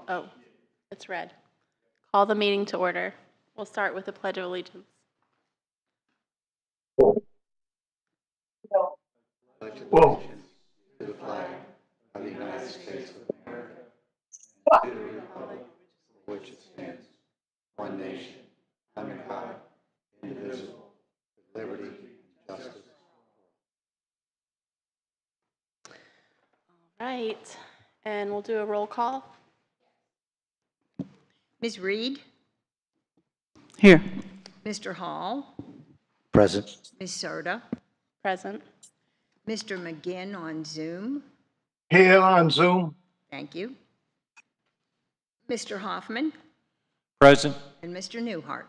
Oh, it's red. Call the meeting to order. We'll start with the Pledge of Allegiance. Whoa. To the flag of the United States of America, and to the republic for which it stands, one nation, under God, indivisible, with liberty and justice. All right, and we'll do a roll call. Ms. Reed? Here. Mr. Hall? Present. Ms. Serta? Present. Mr. McGinn on Zoom? Here on Zoom. Thank you. Mr. Hoffman? Present. And Mr. Newhart?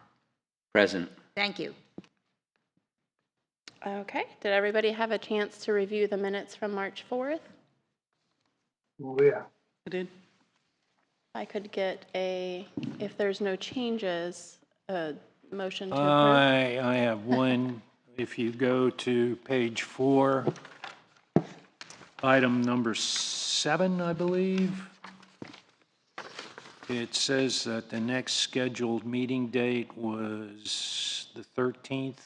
Present. Thank you. Okay, did everybody have a chance to review the minutes from March 4th? Oh, yeah. I did. I could get if there's no changes, a motion to approve. I have one. If you go to page 4, item number 7, I believe, it says that the next scheduled meeting date was the 13th.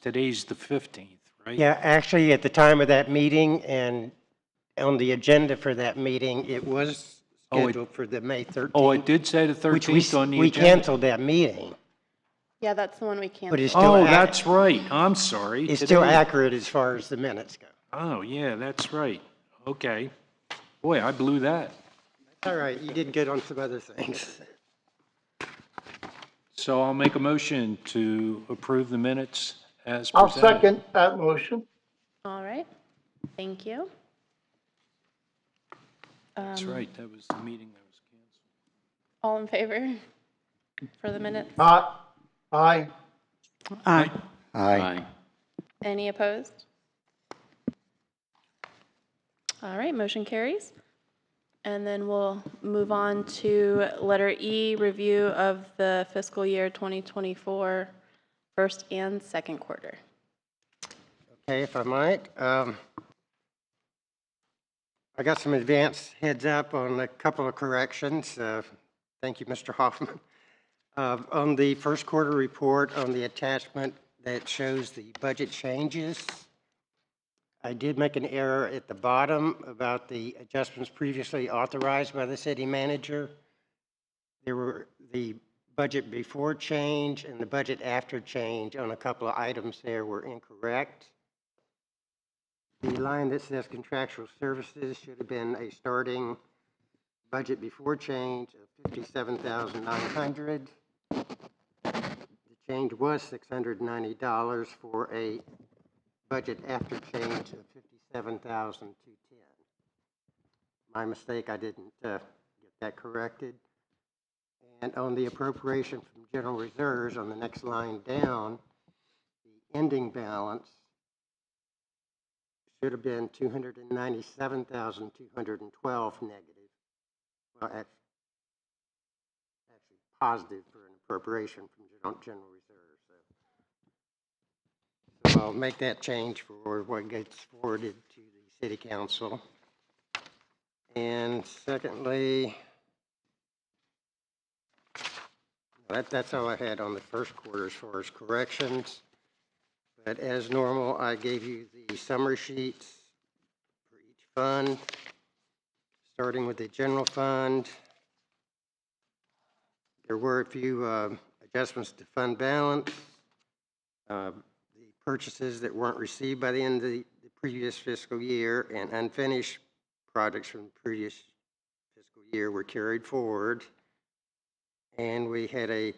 Today's the 15th, right? Yeah, actually, at the time of that meeting and on the agenda for that meeting, it was scheduled for the May 13th. Oh, it did say the 13th on the We agenda? canceled that meeting, Yeah, that's the one we but canceled. it's still, Oh, that's right. I'm sorry. it's still Today- accurate as far as the minutes go. Oh, yeah, that's right. Okay. Boy, I blew that. All right, you did good on some other things. So I'll make a motion to approve the minutes as I'll presented. second that motion. All right, thank you. That's right, that was the meeting that was canceled. All in favor for the minutes? Aye. Aye. Aye. Any opposed? All right, motion carries. And then we'll move on to letter E, review of the fiscal year 2024, first and second quarter. Okay, if I might. I got some advance heads up on a couple of corrections. Thank you, Mr. Hoffman. On the first quarter report, on the attachment that shows the budget changes, I did make an error at the bottom about the adjustments previously authorized by the city manager. There were the budget before change and the budget after change on a couple of items there were incorrect. The line that says contractual services should have been a starting budget before change of $57,900. The change was $690 for a budget after change of $57,210. My mistake, I didn't get that corrected. And on the appropriation from general reserves on the next line down, the ending balance should have been $297,212 negative. Well, actually positive for an appropriation from general reserve. So I'll make that change for what gets forwarded to the city council. And secondly, that's all I had on the first quarter as far as corrections. But as normal, I gave you the summary sheets for each fund, starting with the general fund. There were a few adjustments to fund balance. The purchases that weren't received by the end of the previous fiscal year and unfinished projects from the previous fiscal year were carried forward. And we had a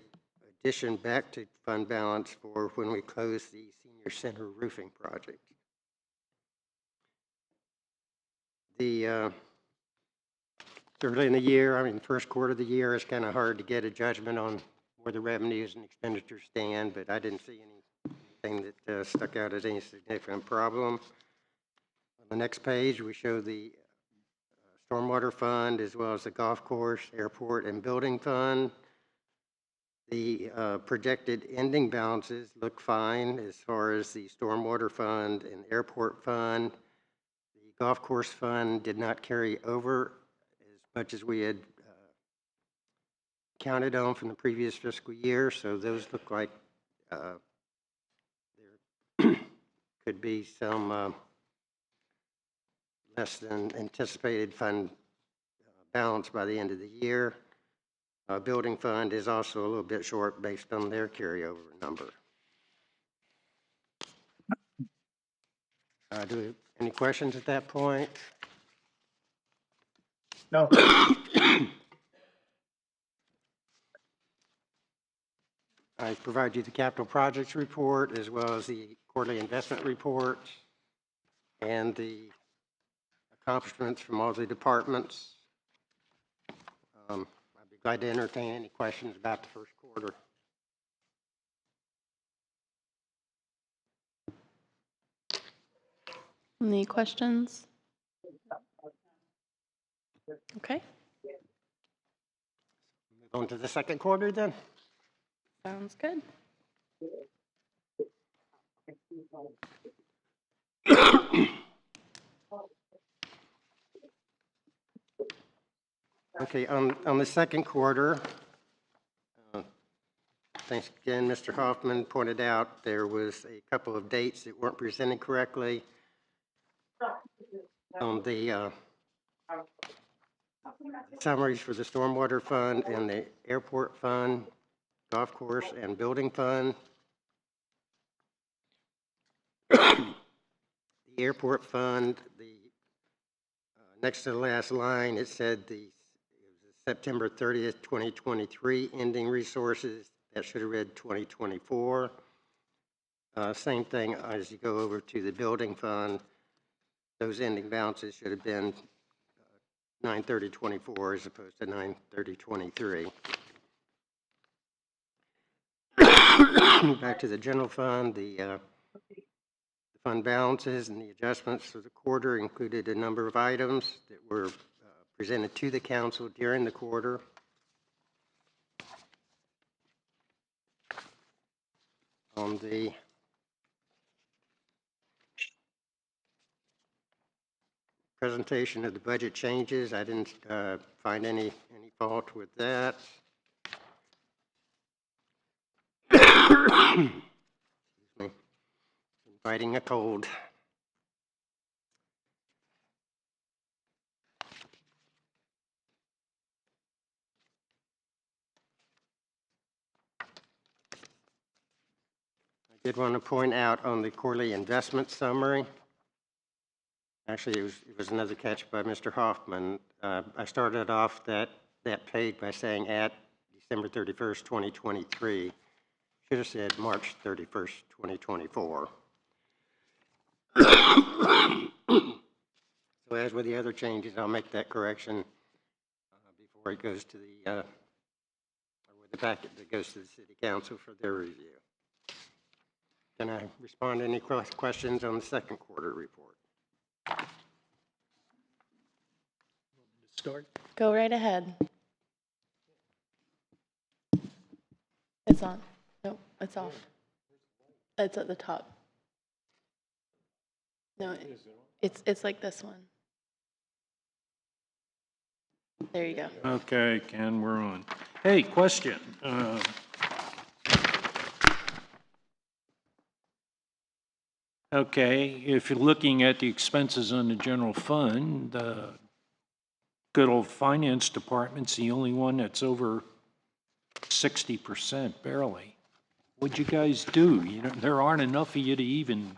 addition back to fund balance for when we closed the senior center roofing project. Early in the year, first quarter of the year, it's kind of hard to get a judgment on where the revenues and expenditures stand, but I didn't see anything that stuck out as any significant problem. On the next page, we show the stormwater fund as well as the golf course, airport, and building fund. The projected ending balances look fine as far as the stormwater fund and airport fund. The golf course fund did not carry over as much as we had counted on from the previous fiscal year, so those look like there could be some less than anticipated fund balance by the end of the year. Building fund is also a little bit short based on their carryover number. Any questions at that point? No. I provide you the capital projects report as well as the quarterly investment report and the accomplishments from all the departments. I'd be glad to entertain any questions about the first quarter. Any questions? Okay, Move on to the second quarter then. sounds good. Okay, on the second quarter, thanks again, Mr. Hoffman pointed out there was a couple of dates that weren't presented correctly. On the summaries for the stormwater fund and the airport fund, golf course and building fund. The airport fund, the next to the last line, it said it was September 30th, 2023 ending resources. That should have read 2024. Same thing as you go over to the building fund. Those ending balances should have been 9/30/24 as opposed to 9/30/23. Back to the general fund, the fund balances and the adjustments for the quarter included a number of items that were presented to the council during the quarter. On the presentation of the budget changes, I didn't find any fault with that. Excuse me. Fighting a cold. I did want to point out on the quarterly investment summary, actually it was another catch by Mr. Hoffman. I started off that page by saying at December 31st, 2023. Should have said March 31st, 2024. So as with the other changes, I'll make that correction before it goes to the, or with the packet that goes to the City Council for their review. Can I respond to any questions on the second quarter report? Start. Go right ahead. It's on. Nope, it's off. It's at the top. No, it's like this one. There you go. Okay, Ken, we're on. Hey, question. Okay, if you're looking at the expenses on the general fund, the good old finance department's the only one that's over 60%, barely. What'd you guys do? You know, there aren't enough of you to even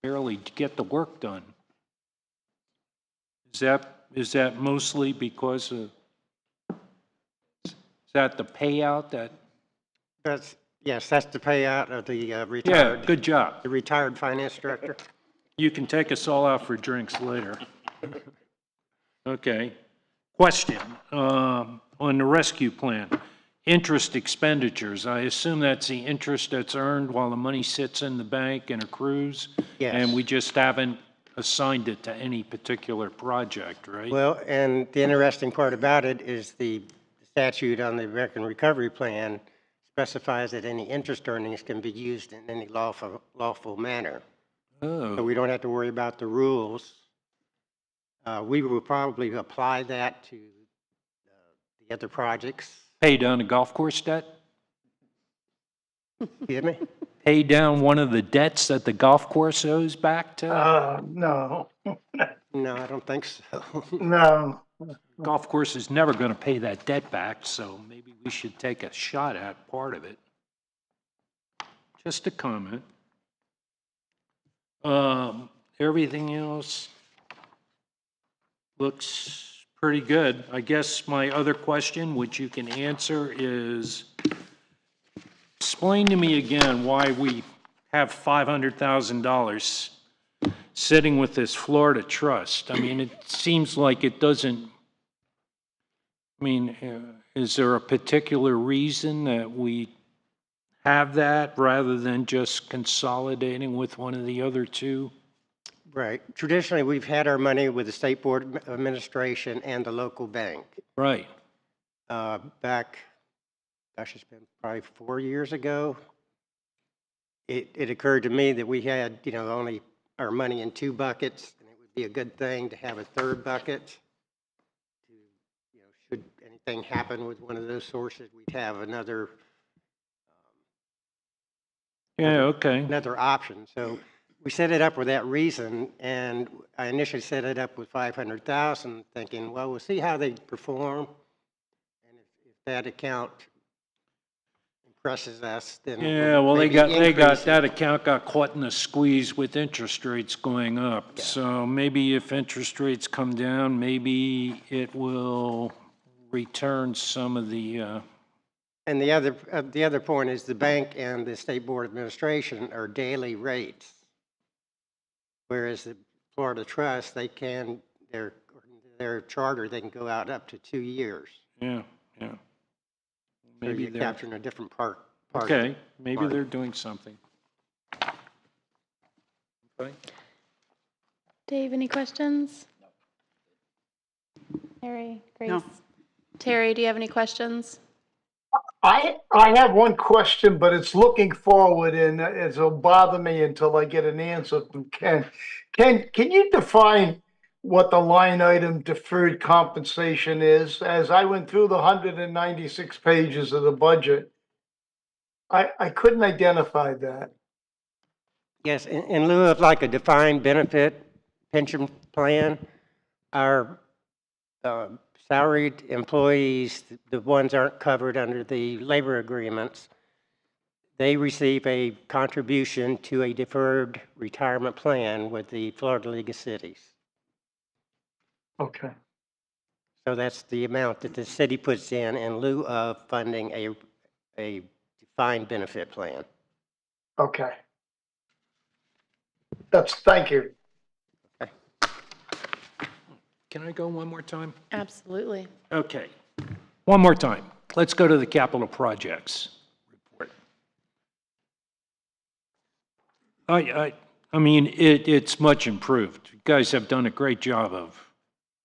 barely get the work done. Is that mostly because of, is that the payout that? Yes, that's the payout of the Yeah, retired. good job. The retired finance director. You can take us all out for drinks later. Okay. Question, on the rescue plan, interest expenditures, I assume that's the interest that's earned while the money sits in the bank and accrues? Yes. And we just haven't assigned it to any particular project, right? Well, and the interesting part about it is the statute on the American Recovery Plan specifies that any interest earnings can be used in any lawful manner. So Oh, we don't have to worry about the rules We will probably apply that to the other projects. Pay down the golf course debt? Excuse me? Pay down one of the debts that the golf course owes back to? No, No, I don't think so. no. Golf course is never going to pay that debt back, so maybe we should take a shot at part of it. Just a comment. Everything else looks pretty good. I guess my other question, which you can answer, is explain to me again why we have $500,000 sitting with this Florida trust. I mean, it seems like it doesn't, I mean, is there a particular reason that we have that rather than just consolidating with one of the other two? Right. Traditionally, we've had our money with the State Board of Administration and the local bank. Right. Back, gosh, it's been probably 4 years ago, it occurred to me that we had, only our money in 2 buckets, and it would be a good thing to have a 3rd bucket. To, should anything happen with one of those sources, we'd have another Yeah, okay. another option. So we set it up for that reason, and I initially set it up with 500,000, thinking, well, we'll see how they perform, and if that account impresses us, then Yeah, well, maybe that increase it. account got caught in a squeeze with interest rates going up. Yeah. So maybe if interest rates come down, maybe it will return some of the, And the other point is the bank and the State Board of Administration are daily rates, whereas the Florida Trust, their charter, they can go out up to 2 years. yeah. So Maybe you're they're, capturing a different part. of okay, it. maybe part. they're doing something. Okay. Dave, any questions? Terry, Grace? Terry, do you have any questions? I have one question, but it's looking forward and it'll bother me until I get an answer from Ken. Can you define what the line item deferred compensation is? As I went through the 196 pages of the budget, I couldn't identify that. Yes, in lieu of like a defined benefit pension plan, our salaried employees, the ones aren't covered under the labor agreements, they receive a contribution to a deferred retirement plan with the Florida League of Cities. Okay. So that's the amount that the city puts in lieu of funding a defined benefit plan. Okay. Thank you. Can I go one more time? Absolutely. Okay, one more time. Let's go to the capital projects report. I mean, it's much improved. You guys have done a great job of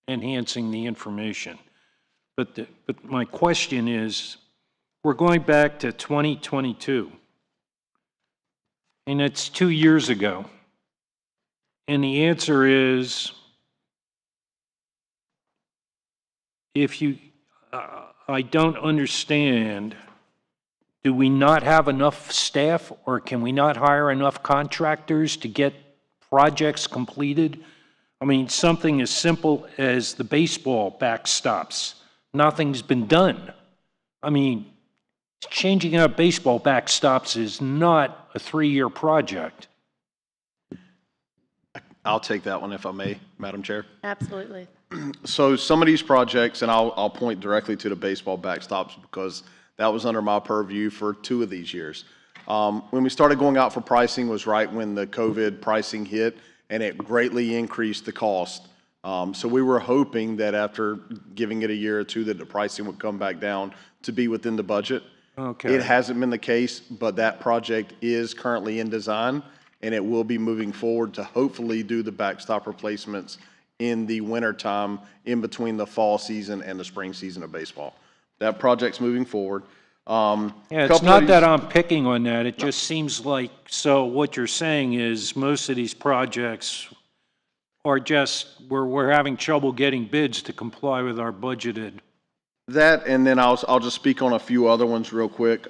enhancing the information. But my question is, we're going back to 2022, and it's 2 years ago. And the answer is, I don't understand, do we not have enough staff, or can we not hire enough contractors to get projects completed? I mean, something as simple as the baseball backstops, nothing's been done. I mean, changing out baseball backstops is not a 3-year project. I'll take that one if I may, Madam Chair. Absolutely. So some of these projects, and I'll point directly to the baseball backstops because that was under my purview for 2 of these years. When we started going out for pricing was right when the COVID pricing hit, and it greatly increased the cost. So we were hoping that after giving it a year or 2 that the pricing would come back down to be within the budget. Okay. It hasn't been the case, but that project is currently in design, and it will be moving forward to hopefully do the backstop replacements in the winter time in between the fall season and the spring season of baseball. That project's moving forward. Yeah, it's Couple not of that these- I'm picking on that, it just seems like, so what you're saying is most of these projects or just we're having trouble getting bids to comply with our budgeted? That, and then I'll just speak on a few other ones real quick.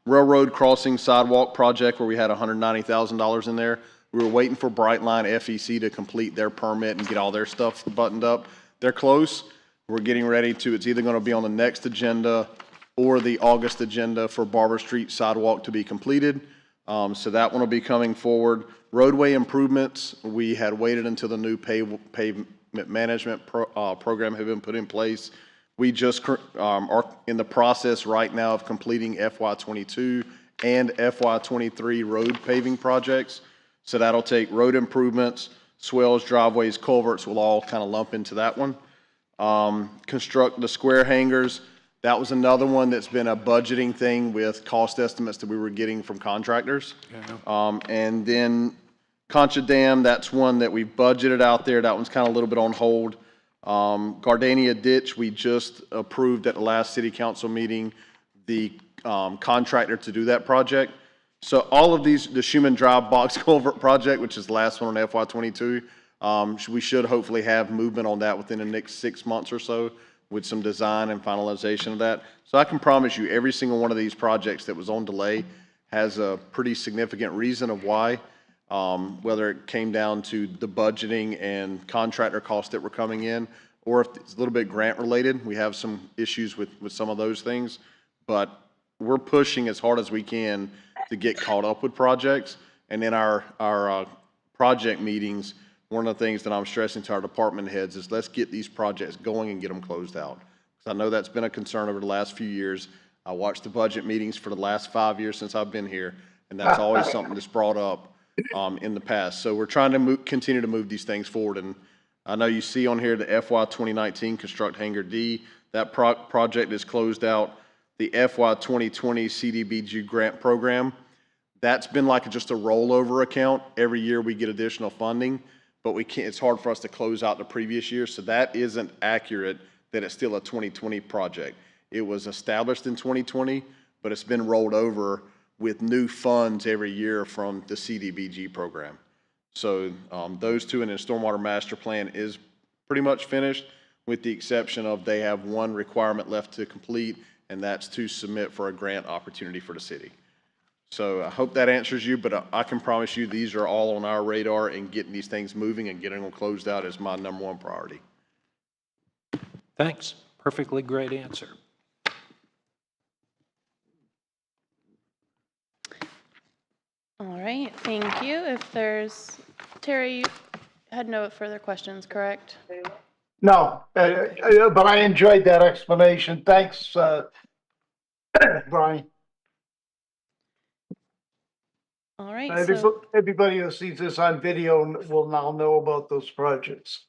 Railroad crossing sidewalk project where we had $190,000 in there. We were waiting for Brightline FEC to complete their permit and get all their stuff buttoned up. They're close. We're getting ready to, it's either gonna be on the next agenda or the August agenda for Barber Street sidewalk to be completed. So that one will be coming forward. Roadway improvements, we had waited until the new pavement management program had been put in place. We just are in the process right now of completing FY22 and FY23 road paving projects. So that'll take road improvements, swales, driveways, culverts will all kind of lump into that one. Construct the square hangers. That was another one that's been a budgeting thing with cost estimates that we were getting from contractors. And then Concha Dam, that's one that we budgeted out there. That one's kind of a little bit on hold. Gardenia Ditch, we just approved at the last city council meeting the contractor to do that project. So all of these, the Schumann Drive box culvert project, which is the last one on FY22, we should hopefully have movement on that within the next 6 months or so with some design and finalization of that. So I can promise you every single one of these projects that was on delay has a pretty significant reason of why, whether it came down to the budgeting and contractor costs that were coming in, or if it's a little bit grant related. We have some issues with some of those things, but we're pushing as hard as we can to get caught up with projects. And in our project meetings, one of the things that I'm stressing to our department heads is let's get these projects going and get them closed out. Because I know that's been a concern over the last few years. I watched the budget meetings for the last 5 years since I've been here, and that's always something that's brought up in the past. So we're trying to continue to move these things forward. And I know you see on here the FY 2019 Construct Hangar D. That project is closed out. The FY 2020 CDBG grant program, that's been like just a rollover account. Every year we get additional funding, but we can't, it's hard for us to close out the previous year. So that isn't accurate that it's still a 2020 project. It was established in 2020, but it's been rolled over with new funds every year from the CDBG program. So those two, and then Stormwater Master Plan is pretty much finished, with the exception of they have one requirement left to complete, and that's to submit for a grant opportunity for the city. So I hope that answers you, but I can promise you these are all on our radar, and getting these things moving and getting them closed out is my #1 priority. Thanks. Perfectly great answer. All right, thank you. If there's, Terry, you had no further questions, correct? No, but I enjoyed that explanation. Thanks, Brian. All right, so, Everybody who sees this on video will now know about those projects.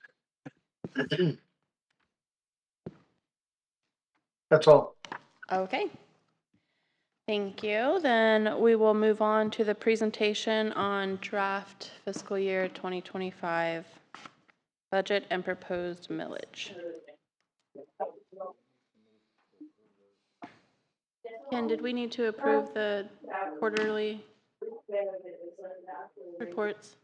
That's all. okay. Thank you. Then we will move on to the presentation on draft fiscal year 2025 budget and proposed millage. Ken, did we need to approve the quarterly reports?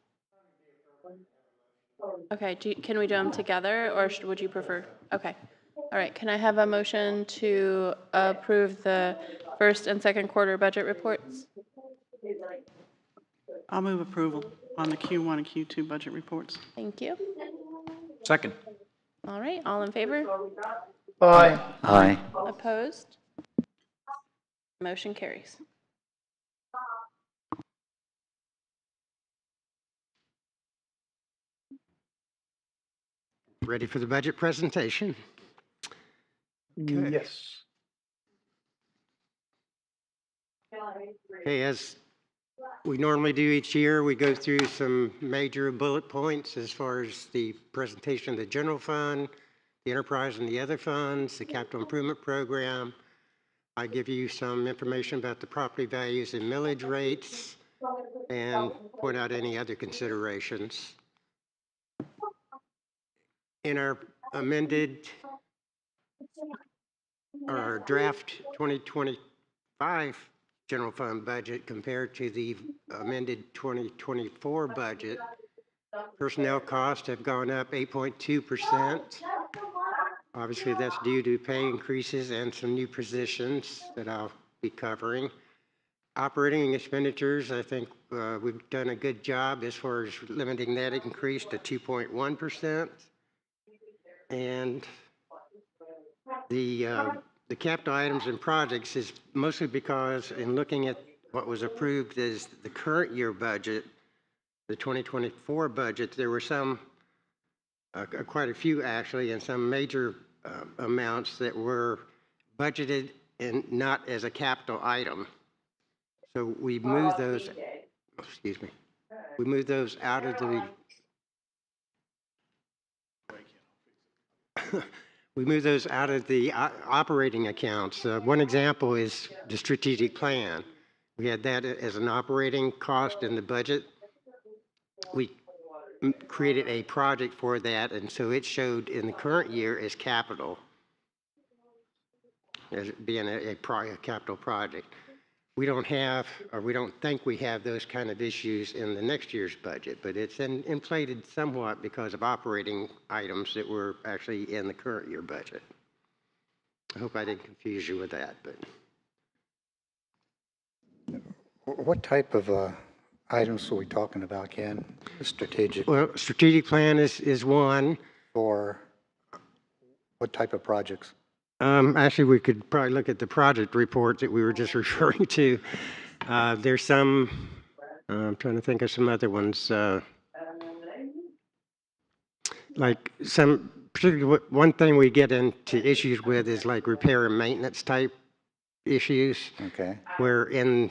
Okay, can we do them together, or would you prefer? Okay. All right, can I have a motion to approve the first and second quarter budget reports? I'll move approval on the Q1 and Q2 budget reports. Thank you. Second. All right, all in favor? Aye. Aye. Opposed? Motion carries. Ready for the budget presentation? Okay. Yes. Okay, as we normally do each year, we go through some major bullet points as far as the presentation of the general fund, the enterprise and the other funds, the capital improvement program. I give you some information about the property values and millage rates, and point out any other considerations. In our amended, our draft 2025 general fund budget compared to the amended 2024 budget, Personnel costs have gone up 8.2%. Obviously, that's due to pay increases and some new positions that I'll be covering. Operating expenditures, I think we've done a good job as far as limiting that increase to 2.1%. And the capital items and projects is mostly because in looking at what was approved as the current year budget, the 2024 budget, there were some, quite a few actually, and some major amounts that were budgeted and not as a capital item. So we moved those, excuse me, we moved those out of the, we moved those out of the operating accounts. One example is the strategic plan. We had that as an operating cost in the budget. We created a project for that, and so it showed in the current year as capital, as being a capital project. We don't have, or we don't think we have those kind of issues in the next year's budget, but it's inflated somewhat because of operating items that were actually in the current year budget. I hope I didn't confuse you with that, but. What type of items are we talking about, Ken? Strategic Well, strategic plan is one. for what type of projects? Actually, we could probably look at the project report that we were just referring to. There's some, I'm trying to think of some other ones. Like some, particularly one thing we get into issues with is like repair and maintenance type issues. Okay. Where in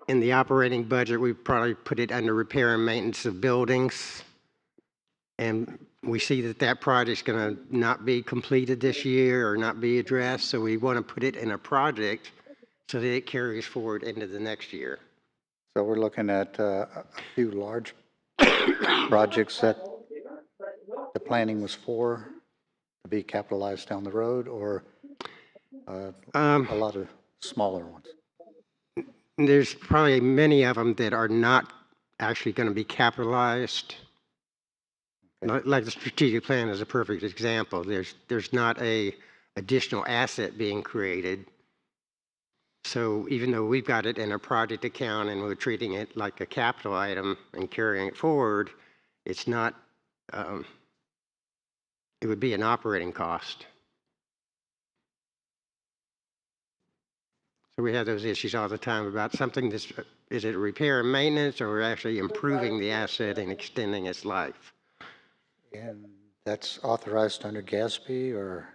the operating budget, we probably put it under repair and maintenance of buildings. And we see that that project's going to not be completed this year or not be addressed. So we want to put it in a project so that it carries forward into the next year. So we're looking at a few large projects that the planning was for to be capitalized down the road, or a lot of smaller ones? There's probably many of them that are not actually going to be capitalized. Like the strategic plan is a perfect example. There's not a additional asset being created. So even though we've got it in a project account and we're treating it like a capital item and carrying it forward, it's not, it would be an operating cost. So we have those issues all the time about something that's, is it repair and maintenance, or we're actually improving the asset and extending its life? And that's authorized under GASB, or?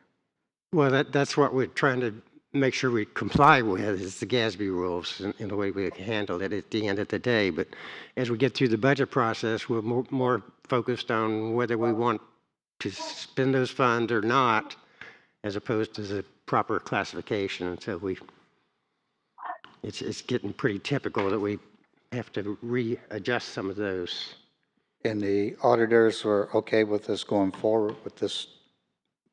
Well, that's what we're trying to make sure we comply with, is the GASB rules in the way we handle it at the end of the day. But as we get through the budget process, we're more focused on whether we want to spend those funds or not, as opposed to the proper classification. And so it's getting pretty typical that we have to readjust some of those. And the auditors were okay with us going forward with this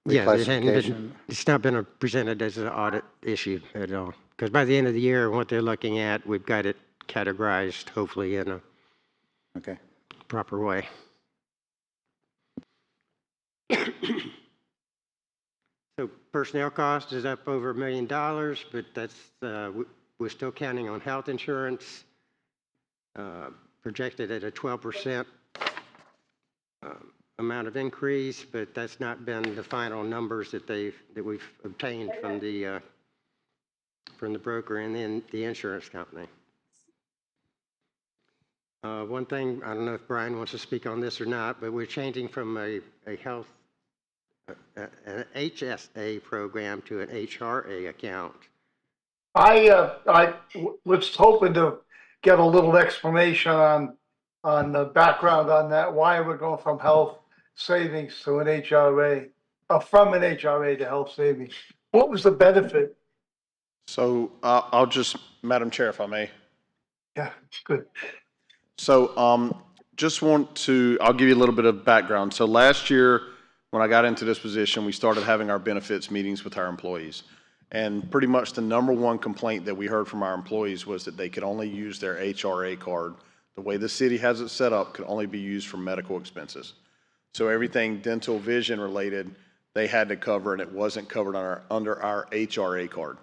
Yeah, reclassification? it's not been presented as an audit issue at all. Because by the end of the year, what they're looking at, we've got it categorized, hopefully in a Okay. proper way. So personnel cost is up over $1 million, but that's, we're still counting on health insurance, projected at a 12% amount of increase, but that's not been the final numbers that we've obtained from the broker and then the insurance company. One thing, I don't know if Brian wants to speak on this or not, but we're changing from an HSA program to an HRA account. I was hoping to get a little explanation on the background on that, why we're going from health savings to an HRA, from an HRA to health savings. What was the benefit? So I'll just, Madam Chair, if I may. Yeah, good. So I'll give you a little bit of background. So last year, when I got into this position, we started having our benefits meetings with our employees. And pretty much the number one complaint that we heard from our employees was that they could only use their HRA card The way the city has it set up could only be used for medical expenses. So everything dental vision related, they had to cover, and it wasn't covered under our HRA card.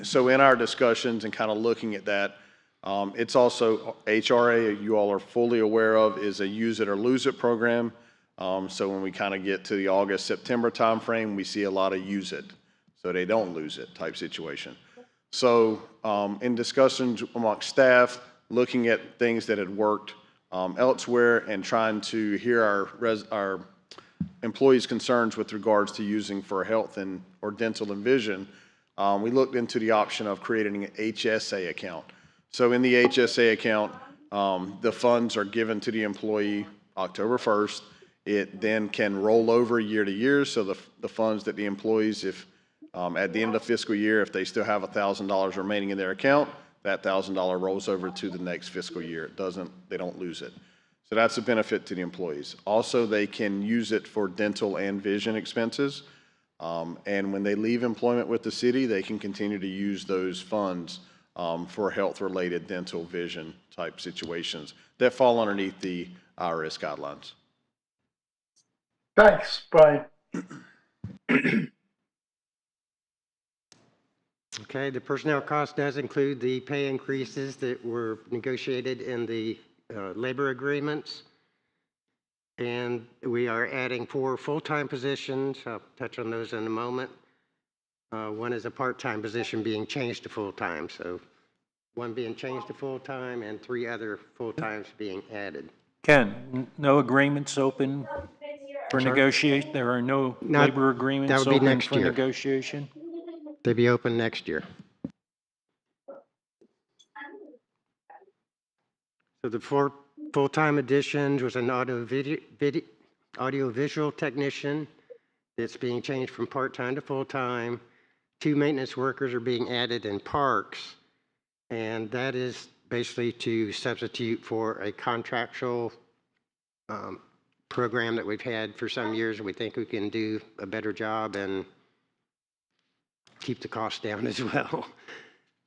So in our discussions and kind of looking at that, it's also HRA, you all are fully aware of, is a use it or lose it program. So when we kind of get to the August, September timeframe, we see a lot of use it, so they don't lose it type situation. So in discussions amongst staff, looking at things that had worked elsewhere and trying to hear our employees' concerns with regards to using for health and or dental and vision, we looked into the option of creating an HSA account. So in the HSA account, the funds are given to the employee October 1st. It then can roll over year to year. So the funds that the employees, if at the end of the fiscal year, if they still have $1,000 remaining in their account, that $1,000 rolls over to the next fiscal year. They don't lose it. So that's a benefit to the employees. Also, they can use it for dental and vision expenses. And when they leave employment with the city, they can continue to use those funds for health-related dental vision type situations that fall underneath the IRS guidelines. Thanks, Brian. Okay, the personnel cost does include the pay increases that were negotiated in the labor agreements. And we are adding 4 full-time positions. I'll touch on those in a moment. One is a part-time position being changed to full-time. So one being changed to full-time and 3 other full-times being added. Ken, no agreements open for negotiation? There are no labor agreements open for negotiation? They'll be open next year. So the 4 full-time additions was an audio-visual technician that's being changed from part-time to full-time. 2 maintenance workers are being added in parks, and that is basically to substitute for a contractual program that we've had for some years, and we think we can do a better job and keep the costs down as well.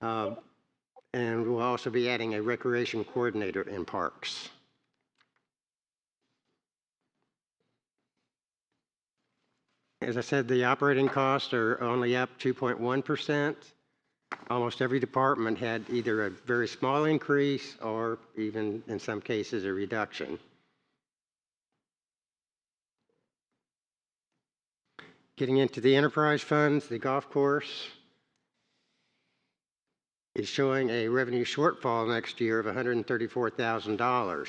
And we'll also be adding a recreation coordinator in parks. As I said, the operating costs are only up 2.1%. Almost every department had either a very small increase or even in some cases a reduction. Getting into the enterprise funds, the golf course is showing a revenue shortfall next year of $134,000.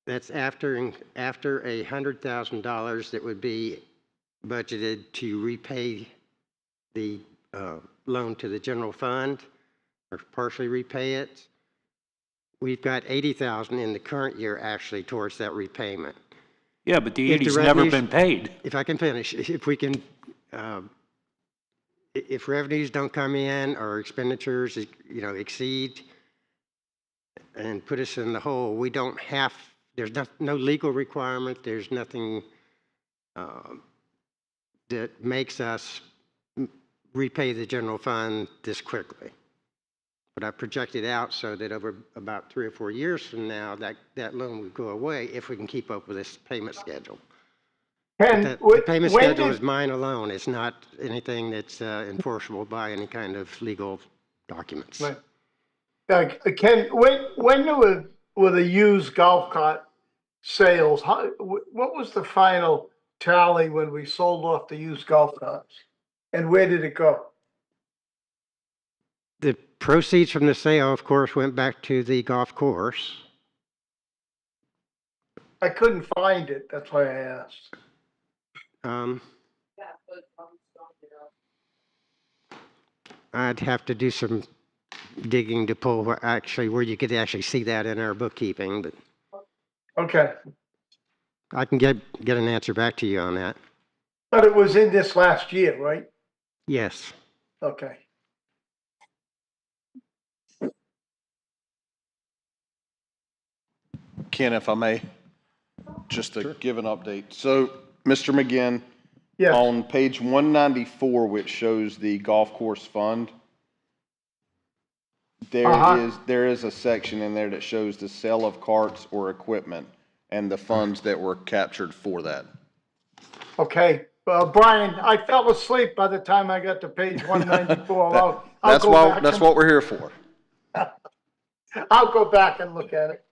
That's after $100,000 that would be budgeted to repay the loan to the general fund or partially repay it. We've got $80,000 in the current year actually towards that repayment. Yeah, but the 80's never been paid. If I can finish, if we can, if revenues don't come in or expenditures, exceed and put us in the hole, we don't have. There's no legal requirement. There's nothing that makes us repay the general fund this quickly. But I projected out so that over about 3 or 4 years from now, that loan would go away if we can keep up with this payment schedule. The payment schedule is mine alone. It's not anything that's enforceable by any kind of legal documents. Right. Ken, when were the used golf cart sales? What was the final tally when we sold off the used golf carts? And where did it go? The proceeds from the sale, of course, went back to the golf course. I couldn't find it. That's why I asked. I'd have to do some digging to pull where you could actually see that in our bookkeeping, but Okay. I can get an answer back to you on that. But it was in this last year, right? Yes. Okay. Ken, if I may, just to give an update. So, Mr. McGinn, Yes. on page 194, which shows the golf course fund, There is a section in there that shows the sale of carts or equipment and the funds that were captured for that. Okay, Brian, I fell asleep by the time I got to page 194. That's what we're here for. I'll go back and look at it.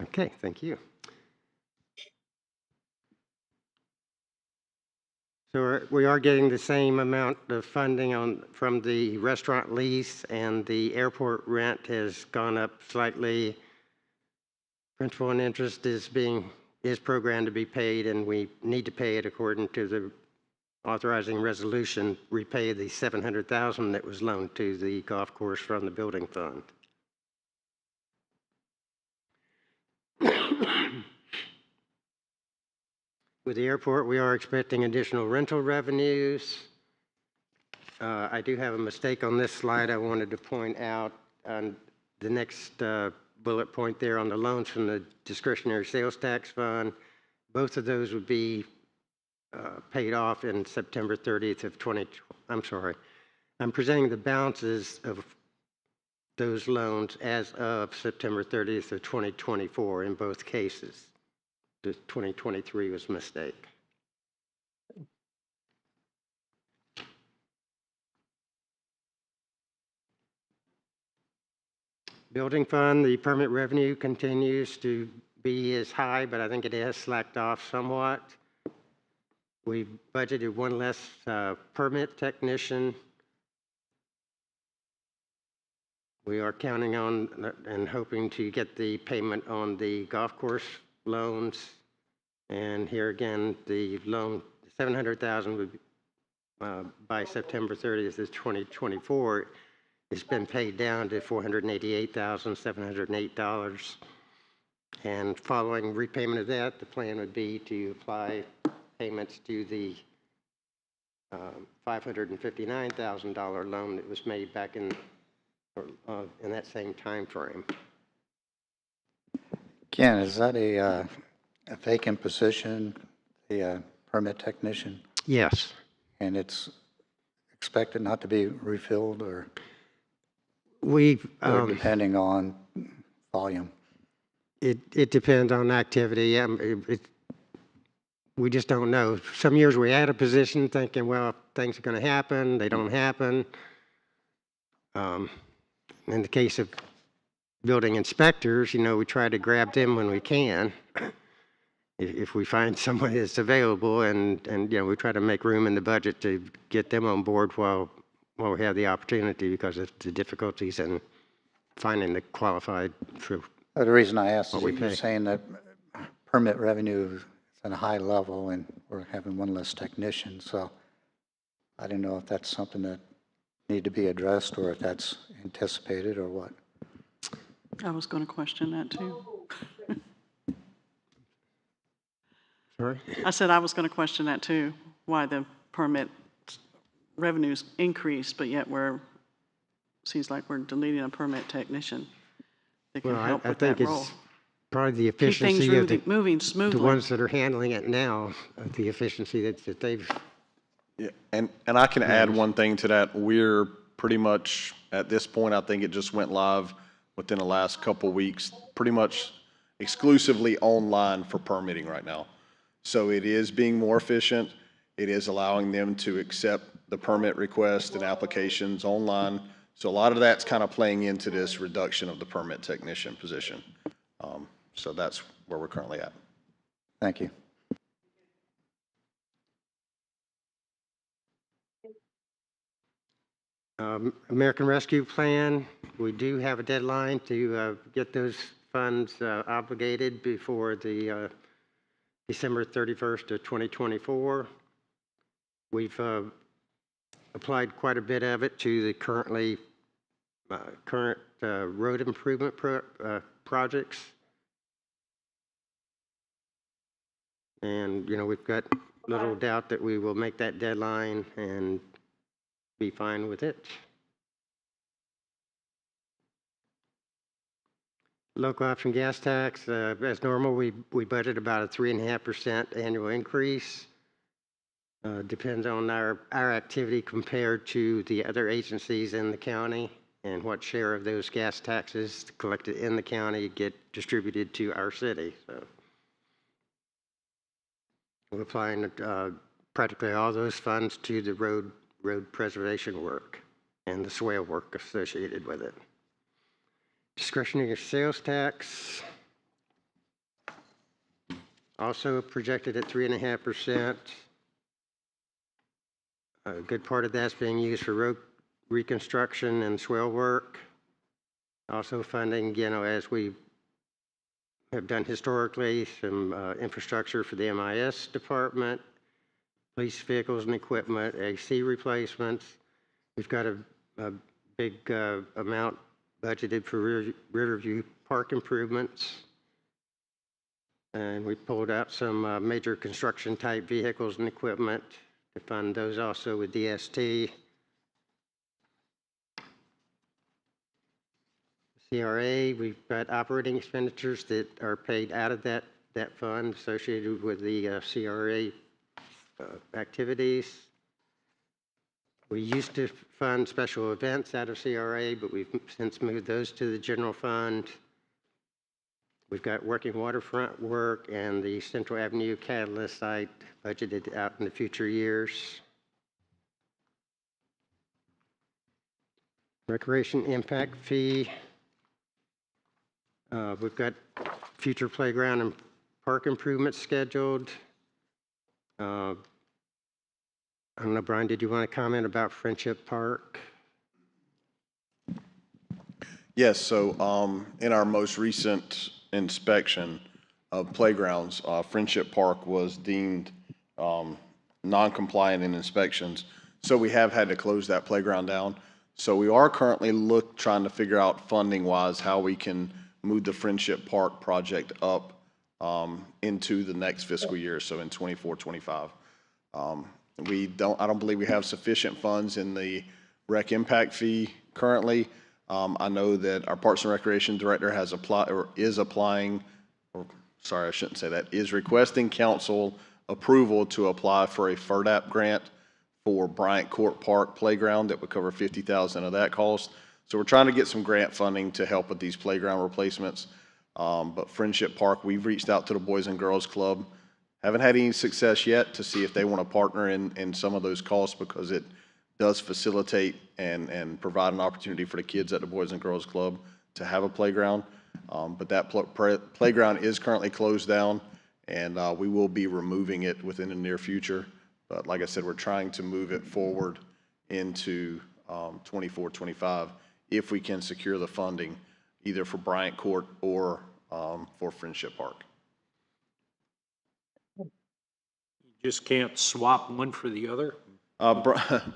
Okay, thank you. So we are getting the same amount of funding from the restaurant lease, and the airport rent has gone up slightly. Principal and interest is programmed to be paid, and we need to pay it according to the authorizing resolution, repay the $700,000 that was loaned to the golf course from the building fund. With the airport, we are expecting additional rental revenues. I do have a mistake on this slide I wanted to point out. On the next bullet point there on the loans from the discretionary sales tax fund, both of those would be paid off in September 30th of 20. I'm sorry. I'm presenting the balances of those loans as of September 30th of 2024 in both cases. The 2023 was a mistake. Building fund, the permit revenue continues to be as high, but I think it has slacked off somewhat. We budgeted one less permit technician. We are counting on and hoping to get the payment on the golf course loans. And here again, the loan, $700,000 would be, by September 30th of 2024. It's been paid down to $488,708. And following repayment of that, the plan would be to apply payments to the $559,000 loan that was made back in that same time frame. Ken, is that a vacant position, the permit technician? Yes. And it's expected not to be refilled, or depending on volume? It depends on activity. We just don't know. Some years we add a position thinking, well, things are going to happen. They don't happen. In the case of building inspectors, we try to grab them when we can. If we find someone that's available, and we try to make room in the budget to get them on board while we have the opportunity, because of the difficulties in finding the qualified for The reason I asked is what we you're pay. saying that permit revenue is at a high level and we're having one less technician, so I didn't know if that's something that need to be addressed or if that's anticipated or what. I was going to question that too. Sorry? I said I was going to question that too, why the permit revenues increased, but yet seems like we're deleting a permit technician that can Well, help I with think that role. it's probably the Keep things efficiency of moving the smoothly. ones that are handling it now, the efficiency that they've. Yeah, and I can add one thing to that. We're pretty much, at this point, I think it just went live within the last couple weeks, pretty much exclusively online for permitting right now. So it is being more efficient. It is allowing them to accept the permit requests and applications online. So a lot of that's kind of playing into this reduction of the permit technician position. So that's where we're currently at. Thank you. American Rescue Plan, we do have a deadline to get those funds obligated before the December 31st of 2024. We've applied quite a bit of it to the current road improvement projects. And, we've got little doubt that we will make that deadline and be fine with it. Local option gas tax, as normal, we budget about a 3.5% annual increase. Depends on our activity compared to the other agencies in the county and what share of those gas taxes collected in the county get distributed to our city. So we're applying practically all those funds to the road preservation work and the swale work associated with it. Discretionary sales tax, also projected at 3.5%. A good part of that's being used for road reconstruction and swale work. Also funding, as we have done historically, some infrastructure for the MIS department, police vehicles and equipment, AC replacements. We've got a big amount budgeted for Riverview Park improvements. And we pulled out some major construction type vehicles and equipment to fund those also with DST. CRA, we've got operating expenditures that are paid out of that fund associated with the CRA activities. We used to fund special events out of CRA, but we've since moved those to the general fund. We've got working waterfront work and the Central Avenue Catalyst site budgeted out in the future years. Recreation impact fee. We've got future playground and park improvements scheduled. I don't know, Brian, did you want to comment about Friendship Park? Yes, so in our most recent inspection of playgrounds, Friendship Park was deemed non-compliant in inspections, so we have had to close that playground down. So we are currently trying to figure out funding-wise how we can move the Friendship Park project up into the next fiscal year, so in 24-25. I don't believe we have sufficient funds in the rec impact fee currently. I know that our Parks and Recreation Director has applied, or is applying, or sorry, I shouldn't say that, is requesting council approval to apply for a FERDAP grant for Bryant Court Park Playground that would cover $50,000 of that cost. So we're trying to get some grant funding to help with these playground replacements. But Friendship Park, we've reached out to the Boys and Girls Club. Haven't had any success yet to see if they want to partner in some of those costs, because it does facilitate and provide an opportunity for the kids at the Boys and Girls Club to have a playground. But that playground is currently closed down, and we will be removing it within the near future. But like I said, we're trying to move it forward into 24-25 if we can secure the funding, either for Bryant Court or for Friendship Park. You just can't swap one for the other?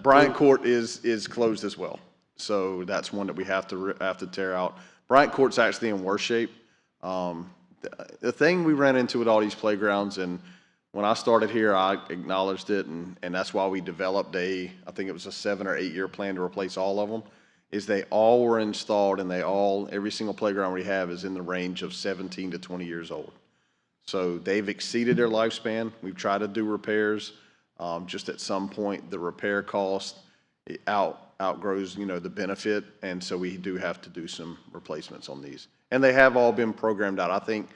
Bryant Court is closed as well, so that's one that we have to tear out. Bryant Court's actually in worse shape. The thing we ran into with all these playgrounds, and when I started here, I acknowledged it, and that's why we developed I think it was a 7 or 8 year plan to replace all of them, is they all were installed, and every single playground we have is in the range of 17 to 20 years old. So they've exceeded their lifespan. We've tried to do repairs. Just at some point, the repair cost outgrows, the benefit, and so we do have to do some replacements on these. And they have all been programmed out. I think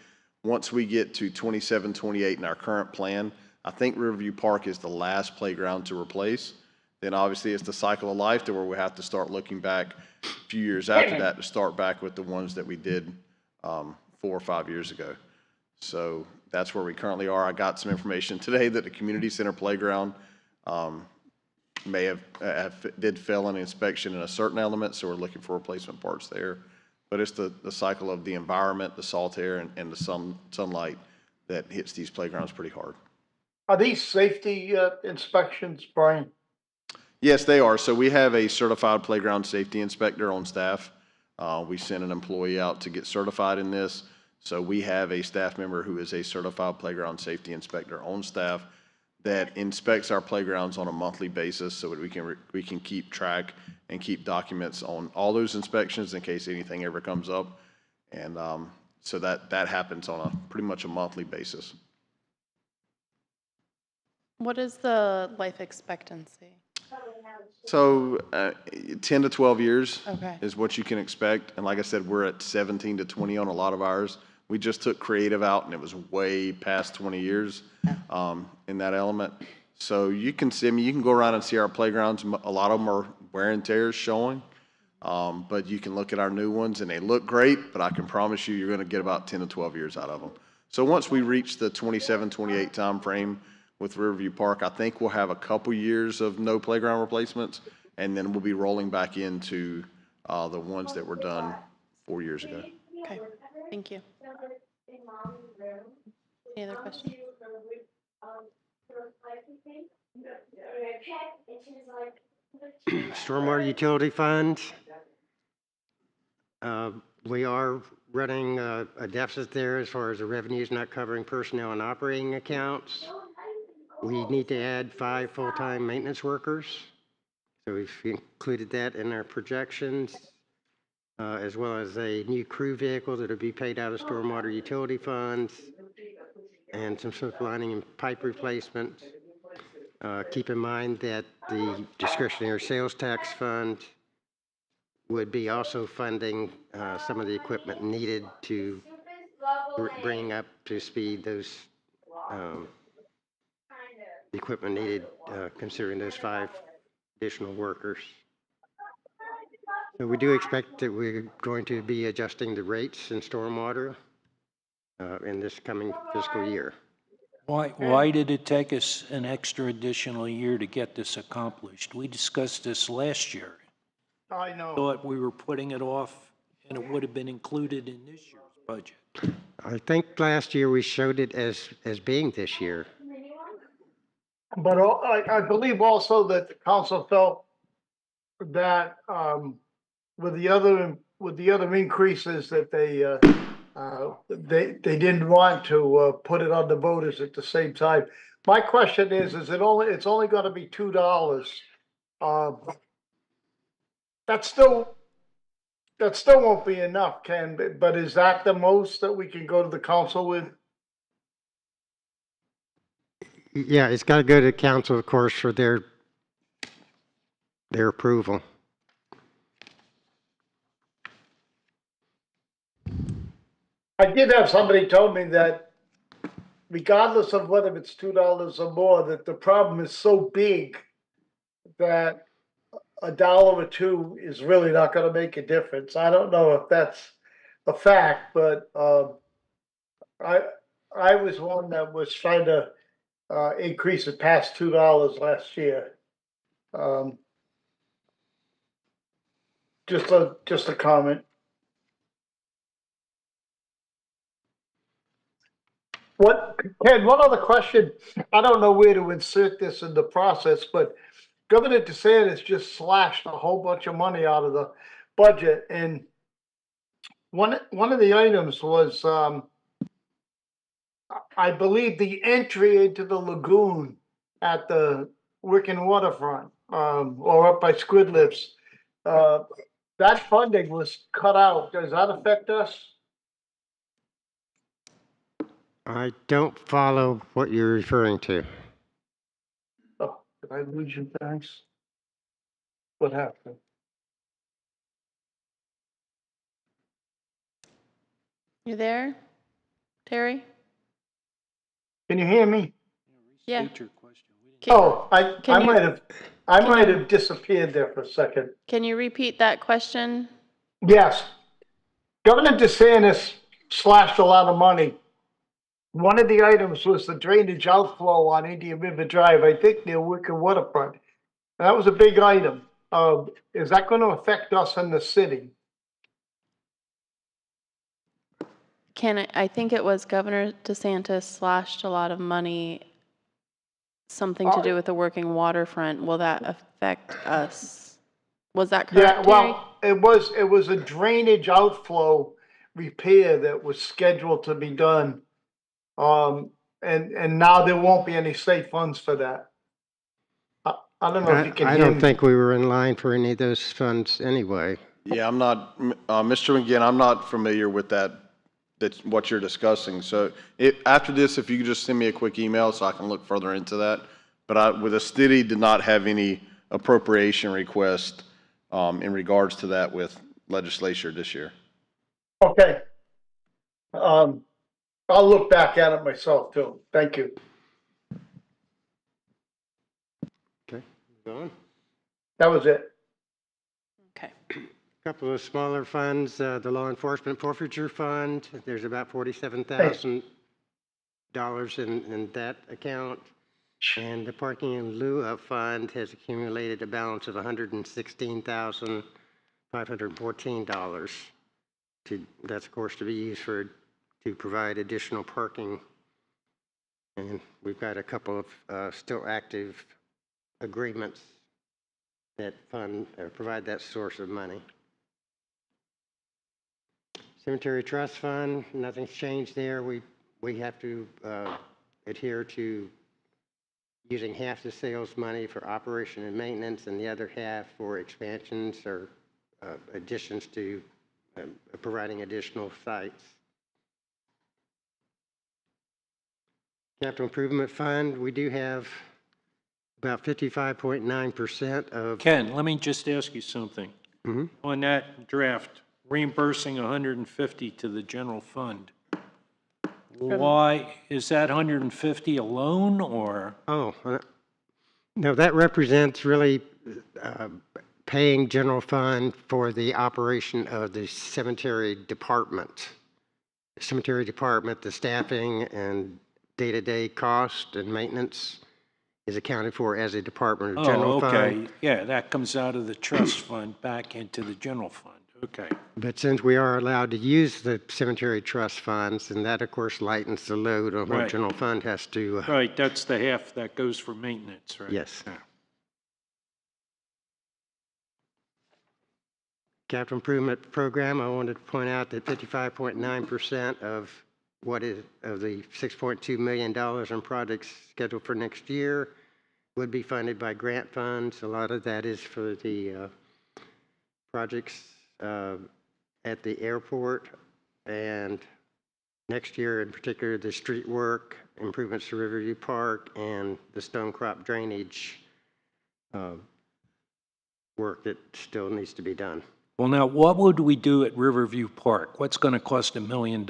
once we get to 27, 28 in our current plan, I think Riverview Park is the last playground to replace. Then obviously it's the cycle of life to where we have to start looking back a few years after that to start back with the ones that we did 4 or 5 years ago. So that's where we currently are. I got some information today that the community center playground may have did fail an inspection in a certain element, so we're looking for replacement parts there. But it's the cycle of the environment, the salt air, and the sunlight that hits these playgrounds pretty hard. Are these safety inspections, Brian? Yes, they are. So we have a certified playground safety inspector on staff. We sent an employee out to get certified in this. So we have a staff member who is a certified playground safety inspector on staff that inspects our playgrounds on a monthly basis so that we can keep track and keep documents on all those inspections in case anything ever comes up. And so that happens on pretty much a monthly basis. What is the life expectancy? So 10 to 12 years Okay. is what you can expect. And like I said, we're at 17 to 20 on a lot of ours. We just took creative out and it was way past 20 years in that element. So you can see, I mean, you can go around and see our playgrounds. A lot of them are wear and tears showing. But you can look at our new ones and they look great, but I can promise you, you're going to get about 10 to 12 years out of them. So once we reach the 27, 28 timeframe with Riverview Park, I think we'll have a couple years of no playground replacements, and then we'll be rolling back into the ones that were done 4 years ago. Okay, thank you. Any other questions? Stormwater utility funds. We are running a deficit there as far as the revenues not covering personnel and operating accounts. We need to add 5 full-time maintenance workers. So we've included that in our projections, as well as a new crew vehicle that will be paid out of stormwater utility funds, and some slip lining and pipe replacement. Keep in mind that the discretionary sales tax fund would be also funding some of the equipment needed to bring up to speed those equipment needed, considering those 5 additional workers. So we do expect that we're going to be adjusting the rates in stormwater in this coming fiscal year. Why did it take us an extra additional year to get this accomplished? We discussed this last year. I know. Thought we were putting it off and it would have been included in this year's budget. I think last year we showed it as being this year. But I believe also that the council felt that with the other increases that they didn't want to put it on the voters at the same time. My question is it's only going to be $2. That still won't be enough, Ken. But is that the most that we can go to the council with? Yeah, it's got to go to council, of course, for their approval. I did have somebody told me that regardless of whether it's $2 or more, that the problem is so big that $1 or $2 is really not going to make a difference. I don't know if that's a fact, but I was one that was trying to increase it past $2 last year. Just a comment. Ken, one other question. I don't know where to insert this in the process, but Governor DeSantis just slashed a whole bunch of money out of the budget, and one of the items was, I believe, the entry into the lagoon at the Wiccan waterfront, or up by Squid Lips. That funding was cut out. Does that affect us? I don't follow what you're referring to. Oh, did I lose you guys? What happened? You there, Terry? Can you hear me? Yeah. State your question. Oh, I Can you- might have disappeared there for a second. Can you repeat that question? Yes. Governor DeSantis slashed a lot of money. One of the items was the drainage outflow on Indian River Drive, I think near Wicker Waterfront. And that was a big item. Is that going to affect us in the city? I think it was Governor DeSantis slashed a lot of money, something to do with the working waterfront. Will that affect us? Was that correct, Yeah, Terry? well, it was a drainage outflow repair that was scheduled to be done. And now there won't be any state funds for that. I don't know if you can I hear don't me. think we were in line for any of those funds anyway. Yeah, I'm not, Mr. McGinn, I'm not familiar with that's what you're discussing. So after this, if you could just send me a quick email so I can look further into that, But with the city did not have any appropriation request in regards to that with legislature this year. Okay. I'll look back at it myself too. Thank you. Okay, move on. That was it. Okay. Couple of smaller funds, the Law Enforcement Forfeiture Fund, there's about $47,000 in that account. And the Parking in lieu of fund has accumulated a balance of $116,514. That's, of course, to be used to provide additional parking. And we've got a couple of still active agreements that fund or provide that source of money. Cemetery Trust Fund, nothing's changed there. We have to adhere to using half the sales money for operation and maintenance and the other half for expansions or additions to providing additional sites. Capital Improvement Fund, we do have about 55.9% of. Ken, let me just ask you something. Mhm. On that draft, reimbursing 150 to the general fund. Why, is that 150 alone, or? Oh, no, that represents really paying general fund for the operation of the cemetery department. The cemetery department, the staffing and day-to-day cost and maintenance is accounted for as a department of general fund. Okay, yeah, that comes out of the trust fund back into the general fund, okay. But since we are allowed to use the cemetery trust funds, and that, of course, lightens the load on what Right. general fund has to. Right, that's the half that goes for maintenance, right? Yes. Yeah. Capital Improvement Program, I wanted to point out that 55.9% of the $6.2 million in projects scheduled for next year would be funded by grant funds. A lot of that is for the projects at the airport, and next year in particular the street work, improvements to Riverview Park, and the stone crop drainage work that still needs to be done. Well, now, what would we do at Riverview Park? What's going to cost $1 million?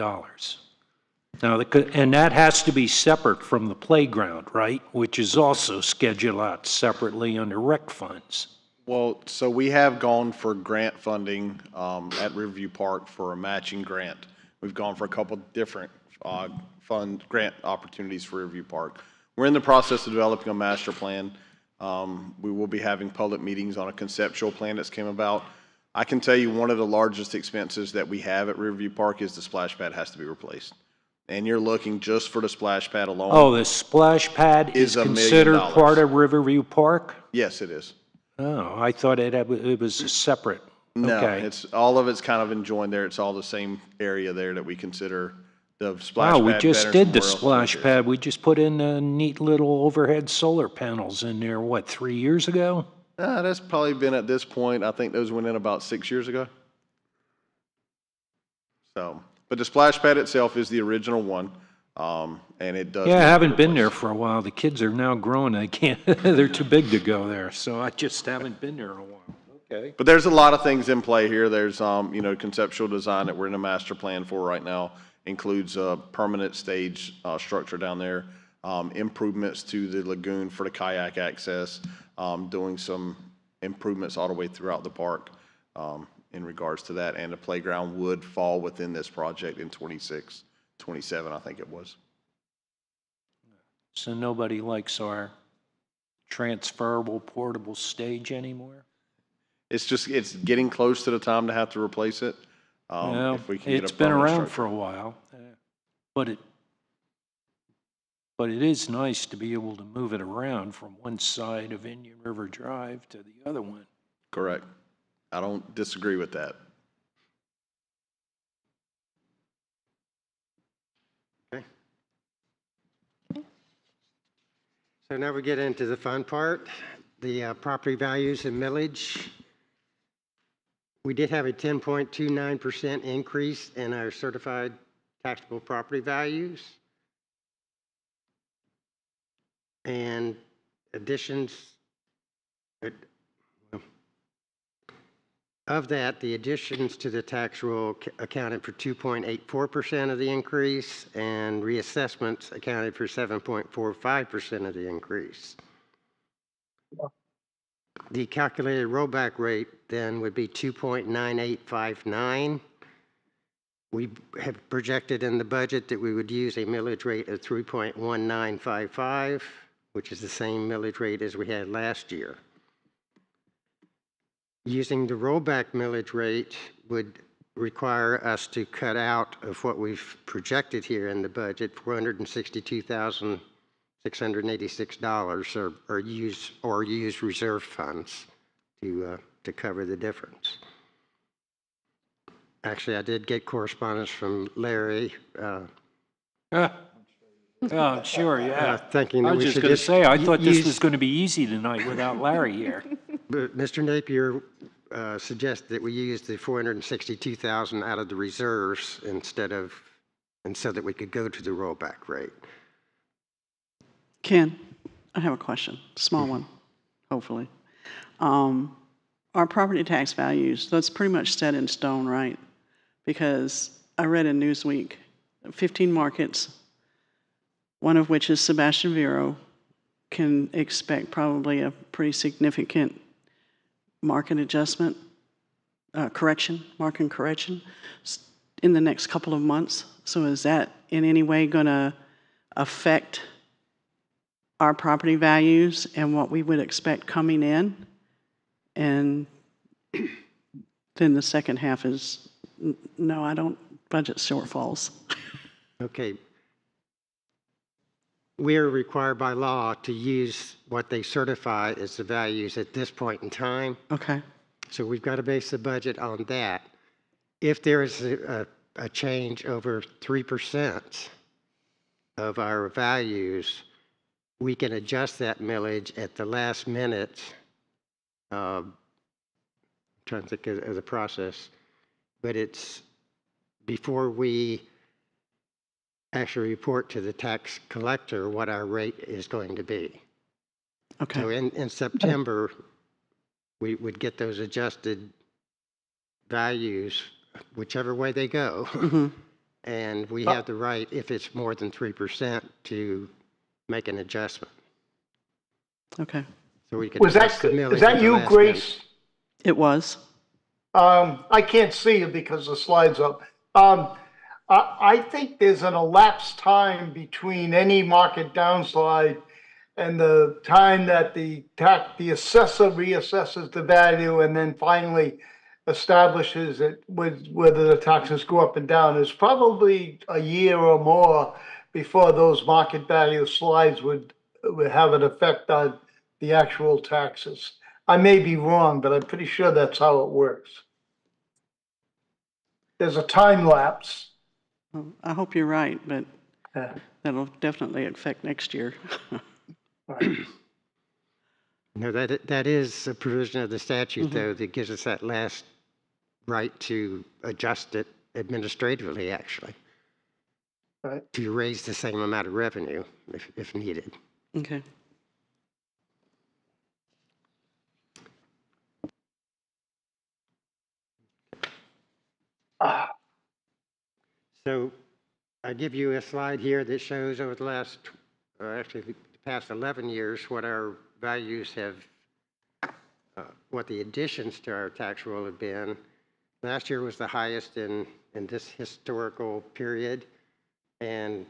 Now, and that has to be separate from the playground, right? Which is also scheduled out separately under rec funds. Well, so we have gone for grant funding at Riverview Park for a matching grant. We've gone for a couple different grant opportunities for Riverview Park. We're in the process of developing a master plan. We will be having public meetings on a conceptual plan that's came about. I can tell you one of the largest expenses that we have at Riverview Park is the splash pad has to be replaced. And you're looking just for the splash pad alone. Oh, the splash pad is $1 million. considered part of Riverview Park? Yes, it is. Oh, I thought it was separate. No, Okay. all of it's kind of enjoined there. It's all the same area there that we consider the splash Wow, pad. we just better did the somewhere else splash than it is. pad. We just put in neat little overhead solar panels in there, what, 3 years ago? That's probably been at this point. I think those went in about 6 years ago. So, but the splash pad itself is the original one, and it does. Yeah, I need to be haven't been there replaced. for a while. The kids are now grown. They can't, they're too big to go there, so I just haven't been there in a while. Okay. But there's a lot of things in play here. There's, conceptual design that we're in a master plan for right now. Includes a permanent stage structure down there, improvements to the lagoon for the kayak access, doing some improvements all the way throughout the park in regards to that. And the playground would fall within this project in 26, 27, I think it was. So nobody likes our transferable portable stage anymore? It's getting close to the time to have to replace it. Well, If we can get it's a been permanent around structure. for a while, but it is nice to be able to move it around from one side of Indian River Drive to the other one. Correct. I don't disagree with that. Okay. So now we get into the fun part, the property values and millage. We did have a 10.29% increase in our certified taxable property values. And additions, of that, the additions to the tax roll accounted for 2.84% of the increase, and reassessments accounted for 7.45% of the increase. The calculated rollback rate then would be 2.9859. We have projected in the budget that we would use a millage rate of 3.1955, which is the same millage rate as we had last year. Using the rollback millage rate would require us to cut out of what we've projected here in the budget, $462,686, or use reserve funds to cover the difference. Actually, I did get correspondence from Larry. Oh, sure, yeah. Thinking that I was we just should going to just say, I thought this use- was going to be easy tonight without Larry here. But Mr. Napier suggested that we use the 462,000 out of the reserves and so that we could go to the rollback rate. Ken, I have a question, small one, hopefully. Our property tax values, that's pretty much set in stone, right? Because I read in Newsweek, 15 markets, one of which is Sebastian Vero, can expect probably a pretty significant market adjustment, market correction in the next couple of months. So is that in any way going to affect our property values and what we would expect coming in? And then the second half is, no, I don't budget shortfalls. Okay. We are required by law to use what they certify as the values at this point in time. Okay. So we've got to base the budget on that. If there is a change over 3% of our values, we can adjust that millage at the last minute. I'm trying to think of the process, but it's before we actually report to the tax collector what our rate is going to be. Okay. So in September, we would get those adjusted values, whichever way they go. Mm-hmm. And we have the right, if it's more than 3%, to make an adjustment. Okay. So we can Was that, adjust the millage is that at the you, last Grace? It was. I can't see it because the slide's up. I think there's an elapsed time between any market downslide and the time that the assessor reassesses the value and then finally establishes it with whether the taxes go up and down. It's probably a year or more before those market value slides would have an effect on the actual taxes. I may be wrong, but I'm pretty sure that's how it works. There's a time lapse. Well, I hope you're right, but Yeah. that'll definitely affect next year. No, that is a provision of the statute, though, that gives us that last right to adjust it administratively, actually, Right. to raise the same amount of revenue if needed. Okay. So I give you a slide here that shows over the last, actually the past 11 years, what our values have, what the additions to our tax roll have been. Last year was the highest in this historical period, and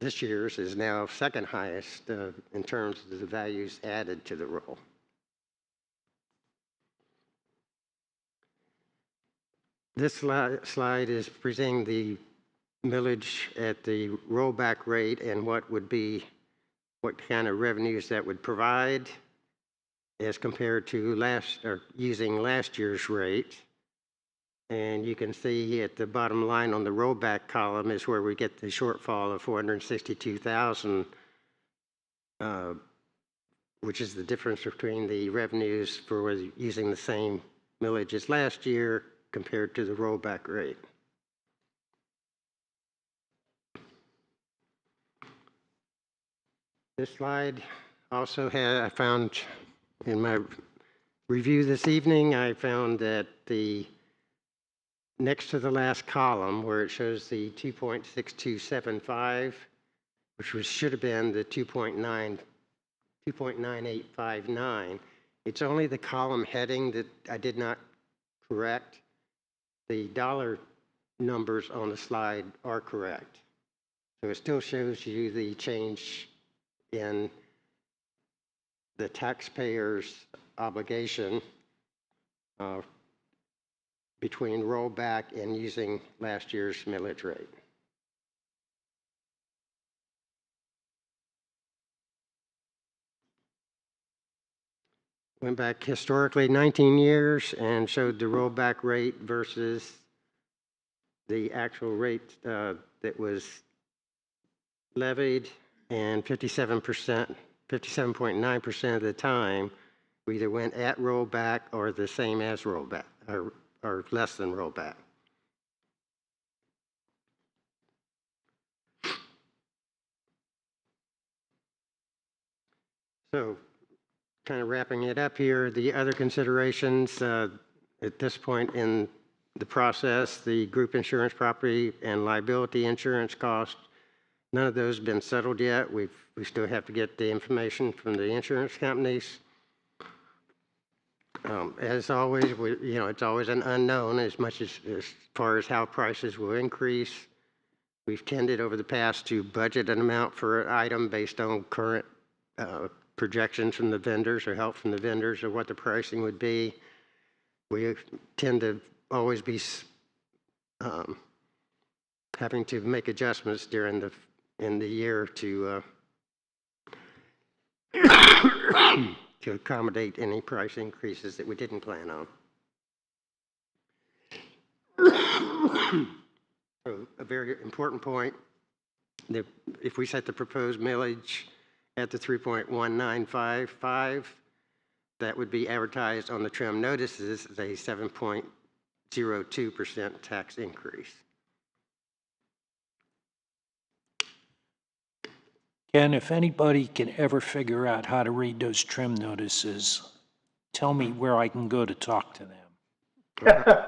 this year's is now second highest in terms of the values added to the roll. This slide is presenting the millage at the rollback rate and what kind of revenues that would provide as compared to using last year's rate. And you can see at the bottom line on the rollback column is where we get the shortfall of 462,000, which is the difference between the revenues for using the same millage as last year compared to the rollback rate. This slide Also I found in my review this evening, I found that the next to the last column where it shows the 2.6275, which should have been the 2.9859, it's only the column heading that I did not correct. The dollar numbers on the slide are correct. So it still shows you the change in the taxpayer's obligation between rollback and using last year's millage rate. Went back historically 19 years and showed the rollback rate versus the actual rate that was levied, and 57.9% of the time, we either went at rollback or the same as rollback, or less than rollback. So, kind of wrapping it up here, the other considerations at this point in the process, the group insurance, property, and liability insurance costs, none of those have been settled yet. We still have to get the information from the insurance companies. As always, it's always an unknown as far as how prices will increase. We've tended over the past to budget an amount for an item based on current projections from the vendors or help from the vendors of what the pricing would be. We tend to always be having to make adjustments during in the year to to accommodate any price increases that we didn't plan on. So a very important point, that if we set the proposed millage at the 3.1955, that would be advertised on the trim notices as a 7.02% tax increase. Ken, if anybody can ever figure out how to read those trim notices, tell me where I can go to talk to them.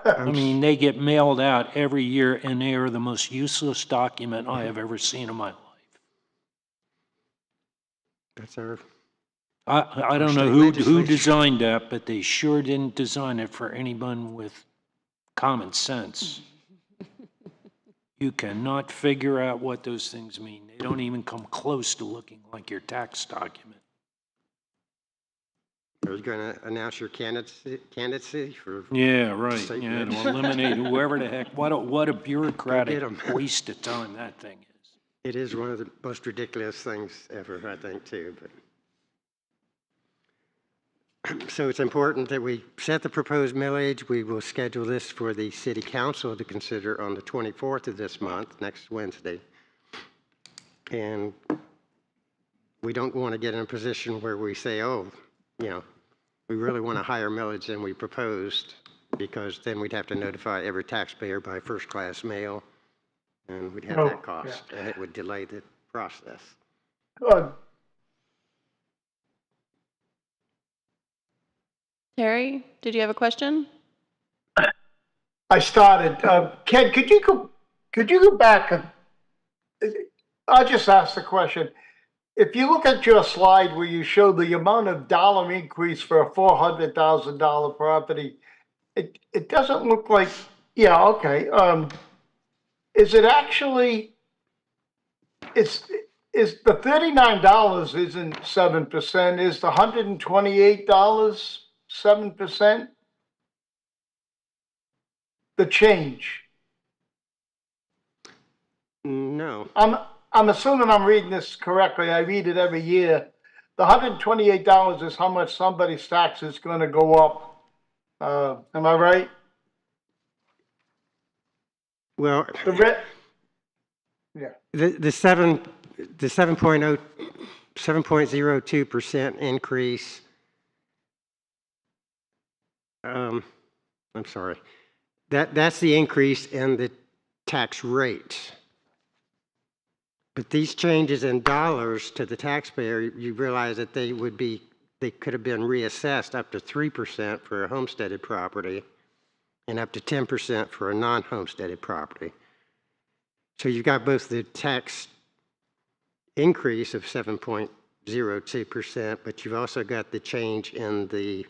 I mean, they get mailed out every year, and they are the most useless document I have ever seen in my life. That's our I don't know who designed that, but they sure didn't design it for anyone with common sense. You cannot figure out what those things mean. They don't even come close to looking like your tax document. Are you going to announce your candidacy for? Yeah, right. State Yeah, to legislature? eliminate whoever the heck. What a bureaucratic Go get 'em. waste of time that thing is. It is one of the most ridiculous things ever, I think, too. But so it's important that we set the proposed millage. We will schedule this for the city council to consider on the 24th of this month, next Wednesday. And we don't want to get in a position where we say, oh, we really want a higher millage than we proposed, because then we'd have to notify every taxpayer by first-class mail, and we'd have that cost, and it would delay the process. Terry, did you have a question? I started. Ken, could you go back? I'll just ask the question. If you look at your slide where you show the amount of dollar increase for a $400,000 property, it doesn't look like. Yeah, okay. Is it actually? Is the $39 isn't 7%? Is the $128 7%? The change. No. I'm assuming I'm reading this correctly. I read it every year. The $128 is how much somebody's tax is going to go up. Am I right? Well, yeah. the 7.02% increase. I'm sorry. That's the increase in the tax rate. But these changes in dollars to the taxpayer, you realize that they could have been reassessed up to 3% for a homesteaded property and up to 10% for a non-homesteaded property. So you've got both the tax increase of 7.02%, but you've also got the change in the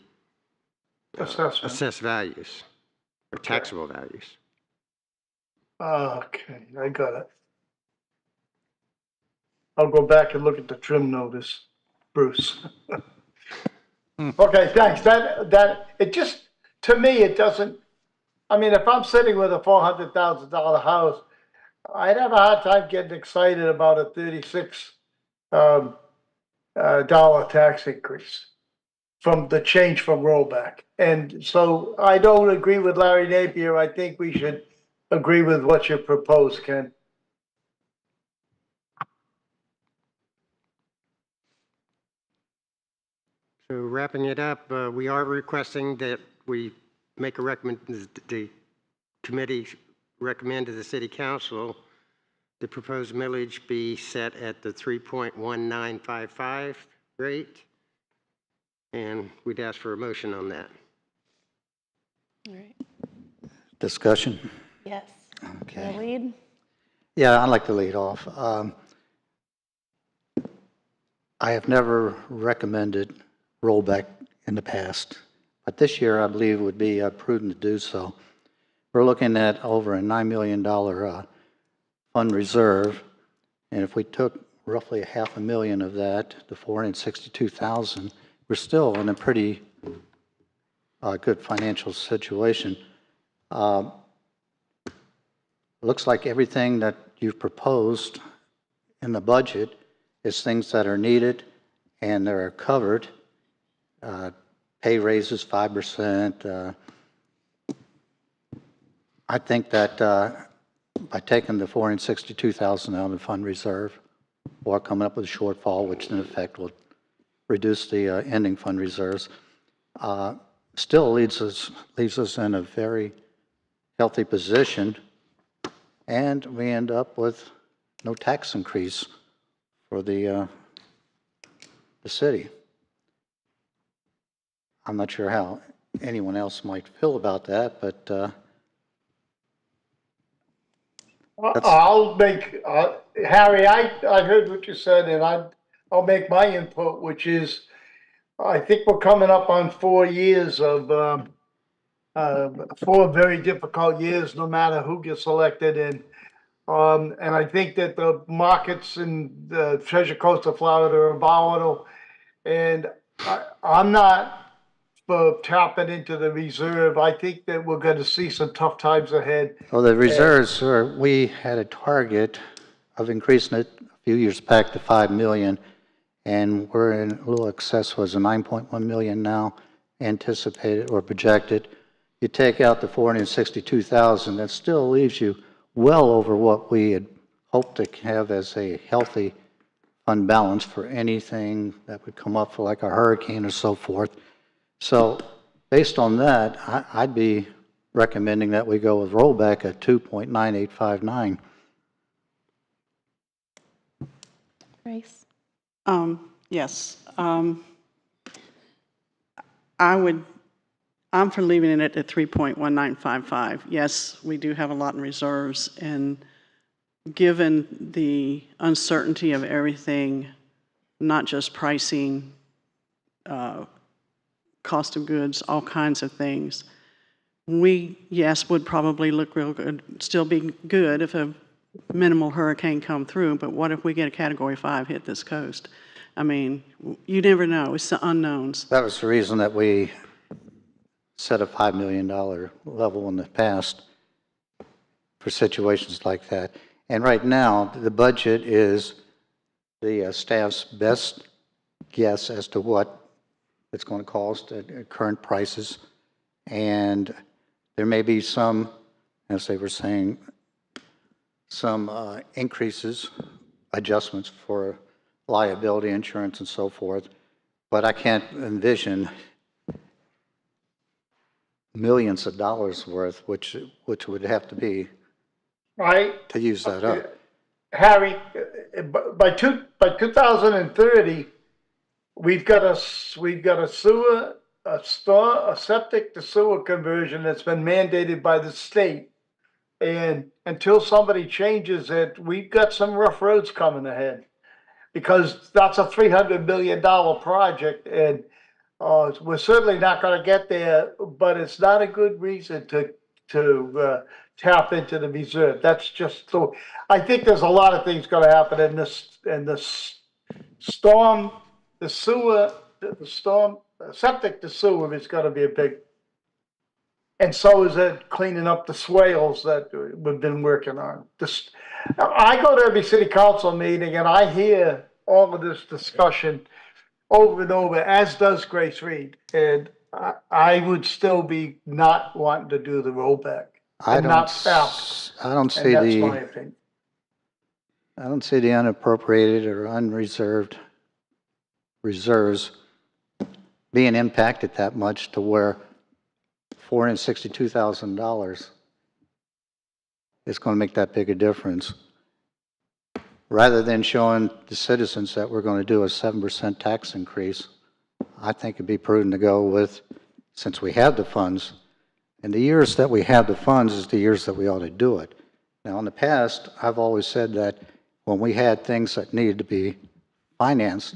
assessed values or taxable values. Okay, I got it. I'll go back and look at the trim notice, Bruce. Okay, thanks. It just, to me, it doesn't, I mean, if I'm sitting with a $400,000 house, I'd have a hard time getting excited about a $36 dollar tax increase from the change from rollback. And so I don't agree with Larry Napier. I think we should agree with what you proposed, Ken. So wrapping it up, we are requesting that we make the committee recommend to the city council the proposed millage be set at the 3.1955 rate. And we'd ask for a motion on that. All right. Discussion? Yes. Okay. The lead? Yeah, I'd like to lead off. I have never recommended rollback in the past, but this year I believe it would be prudent to do so. We're looking at over a $9 million fund reserve, and if we took roughly $500,000 of that, the $462,000, we're still in a pretty good financial situation. Looks like everything that you've proposed in the budget is things that are needed and that are covered. Pay raises 5%. I think that by taking the $462,000 out of the fund reserve or coming up with a shortfall, which in effect will reduce the ending fund reserves, still leaves us in a very healthy position, and we end up with no tax increase for the city. I'm not sure how anyone else might feel about that, but I'll make, Harry, I heard what you said, and I'll make my input, which is, I think we're coming up on 4 years of, 4 very difficult years, no matter who gets elected. And I think that the markets in the Treasure Coast of Florida are volatile. And I'm not for tapping into the reserve. I think that we're going to see some tough times ahead. well, the reserves we had a target of increasing it a few years back to 5 million, and we're in a little excess, was a 9.1 million now anticipated or projected. You take out the 462,000, that still leaves you well over what we had hoped to have as a healthy fund balance for anything that would come up for like a hurricane or so forth. So based on that, I'd be recommending that we go with rollback at 2.9859. Grace? Yes. I'm for leaving it at 3.1955. Yes, we do have a lot in reserves, and given the uncertainty of everything, not just pricing, cost of goods, all kinds of things, yes, would probably look real good, still be good if a minimal hurricane come through, but what if we get a Category 5 hit this coast? I mean, you never know. It's the unknowns. That was the reason that we set a $5 million level in the past for situations like that. And right now, the budget is the staff's best guess as to what it's going to cost at current prices. And there may be some, as they were saying, some increases, adjustments for liability insurance and so forth. But I can't envision millions of dollars worth, which would have to be Right? to use that up. Harry, by 2030, we've got a sewer, a septic to sewer conversion that's been mandated by the state. And until somebody changes it, we've got some rough roads coming ahead. Because that's a $300 million project, and we're certainly not going to get there, but it's not a good reason to tap into the reserve. That's just so. I think there's a lot of things going to happen in this storm, the sewer, the storm, septic to sewer is going to be a big. And so is it cleaning up the swales that we've been working on. I go to every city council meeting and I hear all of this discussion over and over, as does Grace Reed. And I would still be not wanting to do the rollback I and don't, not stop. I don't And see that's my the, opinion. I don't see the unappropriated or unreserved reserves being impacted that much to where $462,000 is going to make that big a difference. Rather than showing the citizens that we're going to do a 7% tax increase, I think it'd be prudent to go with, since we have the funds, and the years that we have the funds is the years that we ought to do it. Now, in the past, I've always said that when we had things that needed to be financed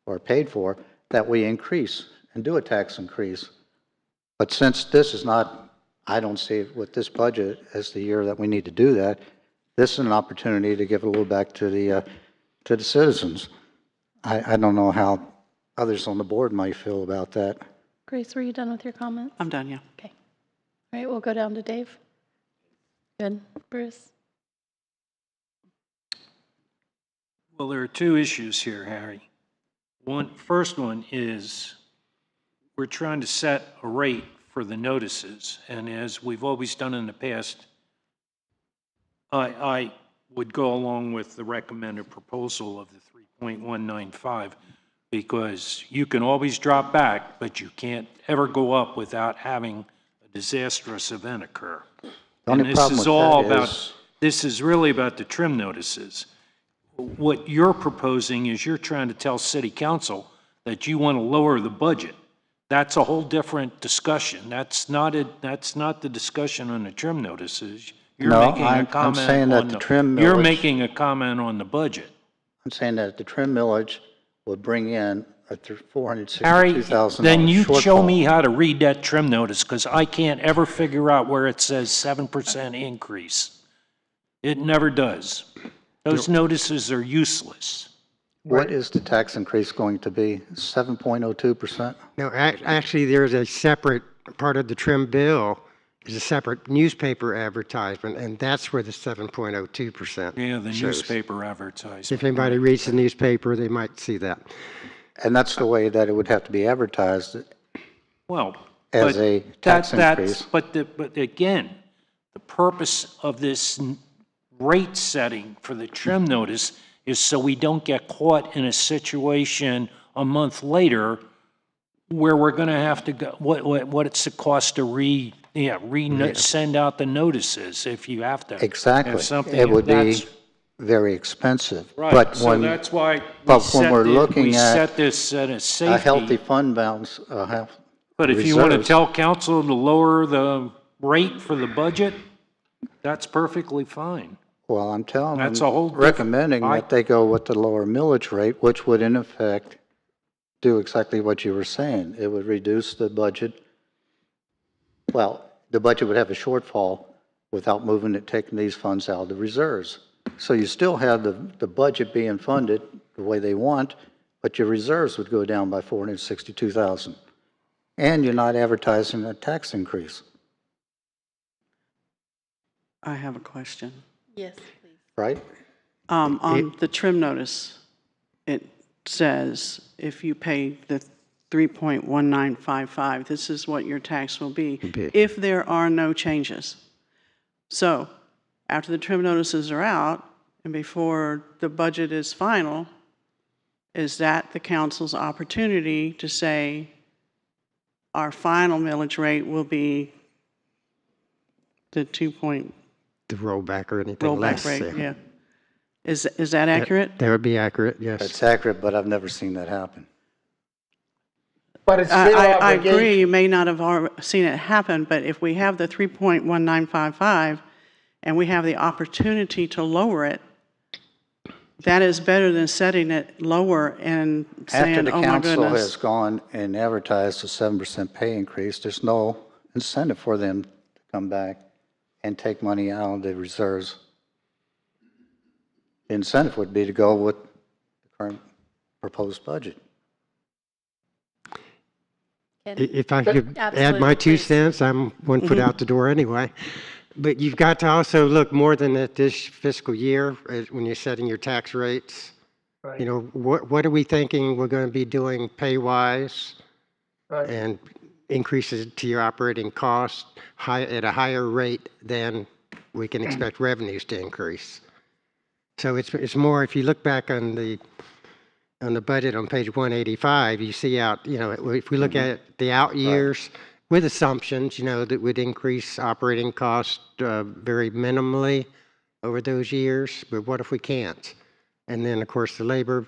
or paid for, that we increase and do a tax increase. But since this is not, I don't see it with this budget as the year that we need to do that, this is an opportunity to give a little back to the citizens. I don't know how others on the board might feel about that. Grace, were you done with your comments? I'm done, yeah. Okay. All right, we'll go down to Dave. Good. Bruce? Well, there are two issues here, Harry. First one is we're trying to set a rate for the notices, and as we've always done in the past, I would go along with the recommended proposal of the 3.195 because you can always drop back, but you can't ever go up without having a disastrous event occur. The only And this problem is with all that about, is- this is really about the trim notices. What you're proposing is you're trying to tell city council that you want to lower the budget. That's a whole different discussion. That's not the discussion on the trim notices. You're No, making a I'm comment saying that on the trim You're millage- making a comment on the budget. I'm saying that the trim millage would bring in a Harry, $462,000 then you show shortfall. me how to read that trim notice, because I can't ever figure out where it says 7% increase. It never does. Those notices are useless. What is the tax increase going to be? 7.02%? No, actually, there's a separate part of the trim bill, is a separate newspaper advertisement, and that's where the 7.02% Yeah, the shows. newspaper advertisement. If anybody reads the newspaper, they might see that. And that's the way that it would have to be advertised. Well, As but a that- tax that's- increase. But again, the purpose of this rate setting for the trim notice is so we don't get caught in a situation a month later where we're going to have to go, what's the cost to send out the notices if you have to. Exactly. Have something, It would be that's- very expensive. Right, But so when that's why but when we're looking we at set this at a safety. a healthy fund balance, But if you want to reserves. tell council to lower the rate for the budget, that's perfectly fine. Well, I'm telling them, That's a whole recommending different- that they go with the lower millage rate, which would in effect do exactly what you were saying. It would reduce the budget. Well, the budget would have a shortfall without moving it, taking these funds out of the reserves. So you still have the budget being funded the way they want, but your reserves would go down by 462,000. And you're not advertising a tax increase, I have a question. Yes, please. right? On the trim notice, it says if you pay the 3.1955, this is what your tax will be if there are no changes. So after the trim notices are out and before the budget is final, is that the council's opportunity to say our final millage rate will be the 2 point The rollback or anything less. rollback rate? Yeah. Is that accurate? That would be accurate, yes. It's accurate, but I've never seen that happen. But it's their I agree, obligation. you may not have seen it happen, but if we have the 3.1955 and we have the opportunity to lower it, that is better than setting it lower and After saying, the oh my council has goodness. gone and advertised a 7% pay increase, there's no incentive for them to come back and take money out of the reserves. The incentive would be to go with the current proposed budget. If I could add Absolutely, my 2 please. cents, I'm 1 foot out the door anyway. But you've got to also look more than at this fiscal year when you're setting your tax rates. Right. You know, what are we thinking we're going to be doing pay-wise Right. and increases to your operating costs at a higher rate than we can expect revenues to increase. So it's more, if you look back on the budget on page 185, you see out, you know, if we look at the out years with assumptions, you know, that would increase operating costs very minimally over those years, but what if we can't? And then, of course, the labor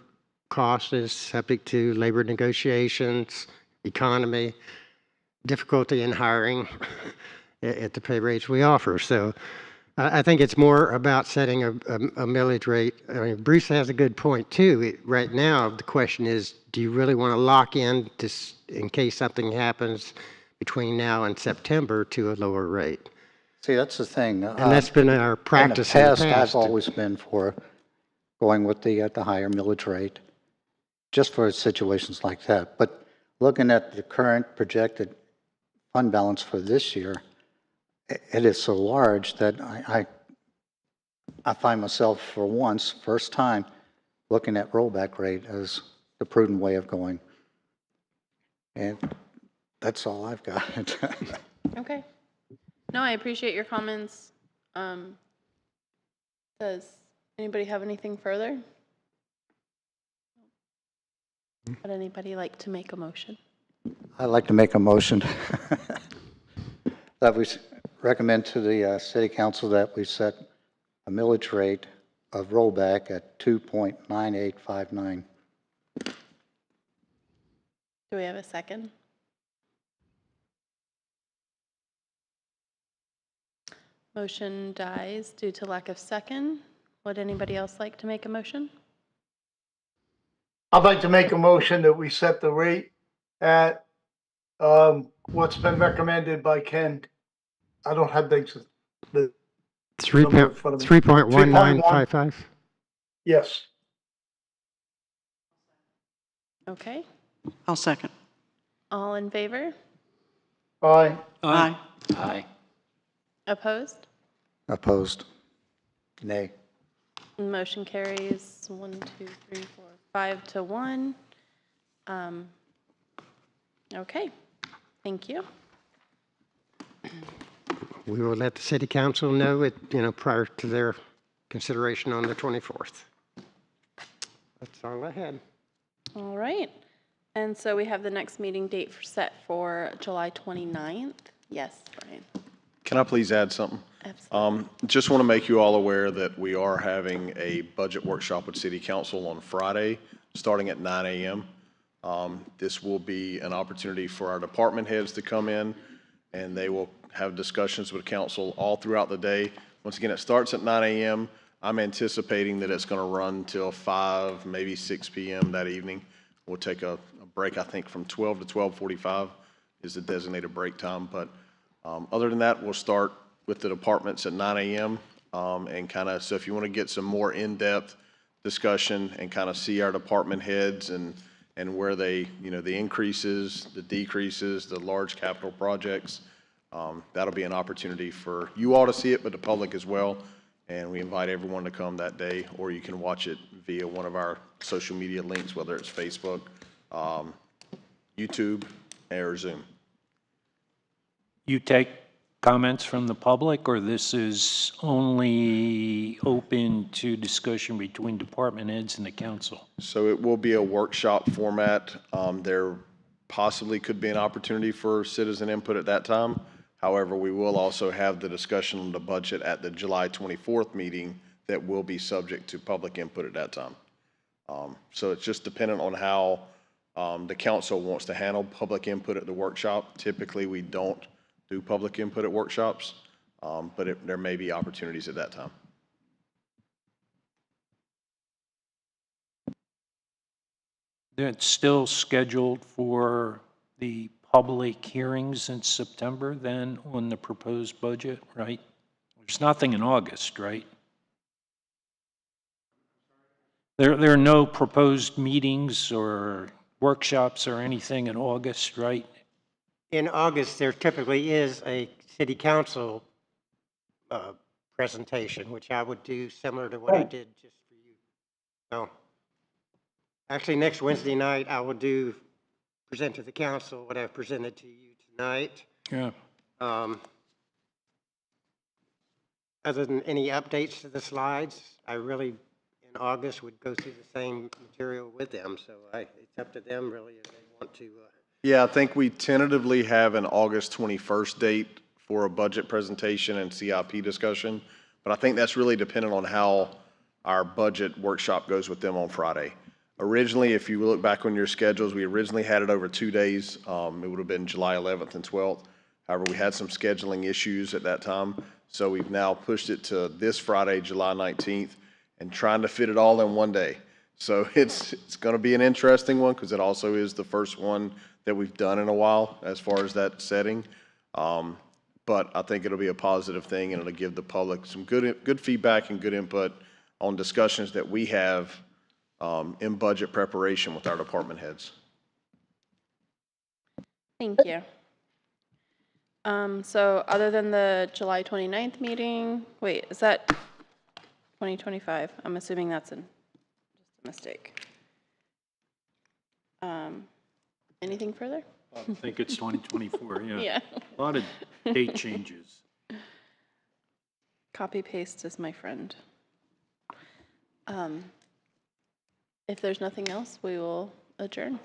cost is subject to labor negotiations, economy, difficulty in hiring at the pay rates we offer. So I think it's more about setting a millage rate. I mean, Bruce has a good point, too. Right now, the question is, do you really want to lock in in case something happens between now and September to a lower rate? See, that's the thing. And that's been our practice in the past. I've always been for going with the higher millage rate, just for situations like that. But looking at the current projected fund balance for this year, it is so large that I find myself, for once, first time, looking at rollback rate as the prudent way of going. And that's all I've got. Okay. No, I appreciate your comments. Does anybody have anything further? Would anybody like to make a motion? I'd like to make a motion that we recommend to the city council that we set a millage rate of rollback at 2.9859. Do we have a second? Motion dies due to lack of second. Would anybody else like to make a motion? I'd like to make a motion that we set the rate at what's been recommended by Ken. I don't have the 3.1955. yes. Okay. I'll second. All in favor? Aye. Aye. Aye. Opposed? Opposed? Nay. Motion carries 5 to 1. Okay, thank you. We will let the city council know it, you know, prior to their consideration on the 24th. That's all I had. All right. And so we have the next meeting date set for July 29th. Yes, Brian. Can I please add something? Absolutely. Just want to make you all aware that we are having a budget workshop with City Council on Friday, starting at 9 a.m. This will be an opportunity for our department heads to come in, and they will have discussions with council all throughout the day. Once again, it starts at 9 a.m. I'm anticipating that it's going to run till 5, maybe 6 p.m. that evening. We'll take a break, I think, from 12 to 12:45 is the designated break time. But other than that, we'll start with the departments at 9 a.m. And kind of, so if you want to get some more in-depth discussion and kind of see our department heads and where they, you know, the increases, the decreases, the large capital projects, that'll be an opportunity for you all to see it, but the public as well. And we invite everyone to come that day, or you can watch it via one of our social media links, whether it's Facebook, YouTube, or Zoom. You take comments from the public, or this is only open to discussion between department heads and the council? So it will be a workshop format. There possibly could be an opportunity for citizen input at that time. However, we will also have the discussion on the budget at the July 24th meeting that will be subject to public input at that time. So it's just dependent on how the council wants to handle public input at the workshop. Typically, we don't do public input at workshops, but there may be opportunities at that time. It's still scheduled for the public hearings in September then on the proposed budget, right? There's nothing in August, right? There are no proposed meetings or workshops or anything in August, right? In August, there typically is a city council presentation, which I would do similar to what I did just for you. So, actually, next Wednesday night, I will present to the council what I've presented to you tonight. Yeah. Other than any updates to the slides, I really, in August, would go through the same material with them. So it's up to them, really, if they want to. Yeah, I think we tentatively have an August 21st date for a budget presentation and CIP discussion, but I think that's really dependent on how our budget workshop goes with them on Friday. Originally, if you look back on your schedules, we originally had it over 2 days. It would have been July 11th and 12th. However, we had some scheduling issues at that time, so we've now pushed it to this Friday, July 19th, and trying to fit it all in one day. So it's going to be an interesting one because it also is the first one that we've done in a while as far as that setting. But I think it'll be a positive thing, and it'll give the public some good feedback and good input on discussions that we have in budget preparation with our department heads. Thank you. So other than the July 29th meeting, wait, is that 2025? I'm assuming that's just a mistake. Anything further? I think it's 2024, yeah. Yeah. A lot of date changes. Copy paste is my friend. If there's nothing else, we will adjourn.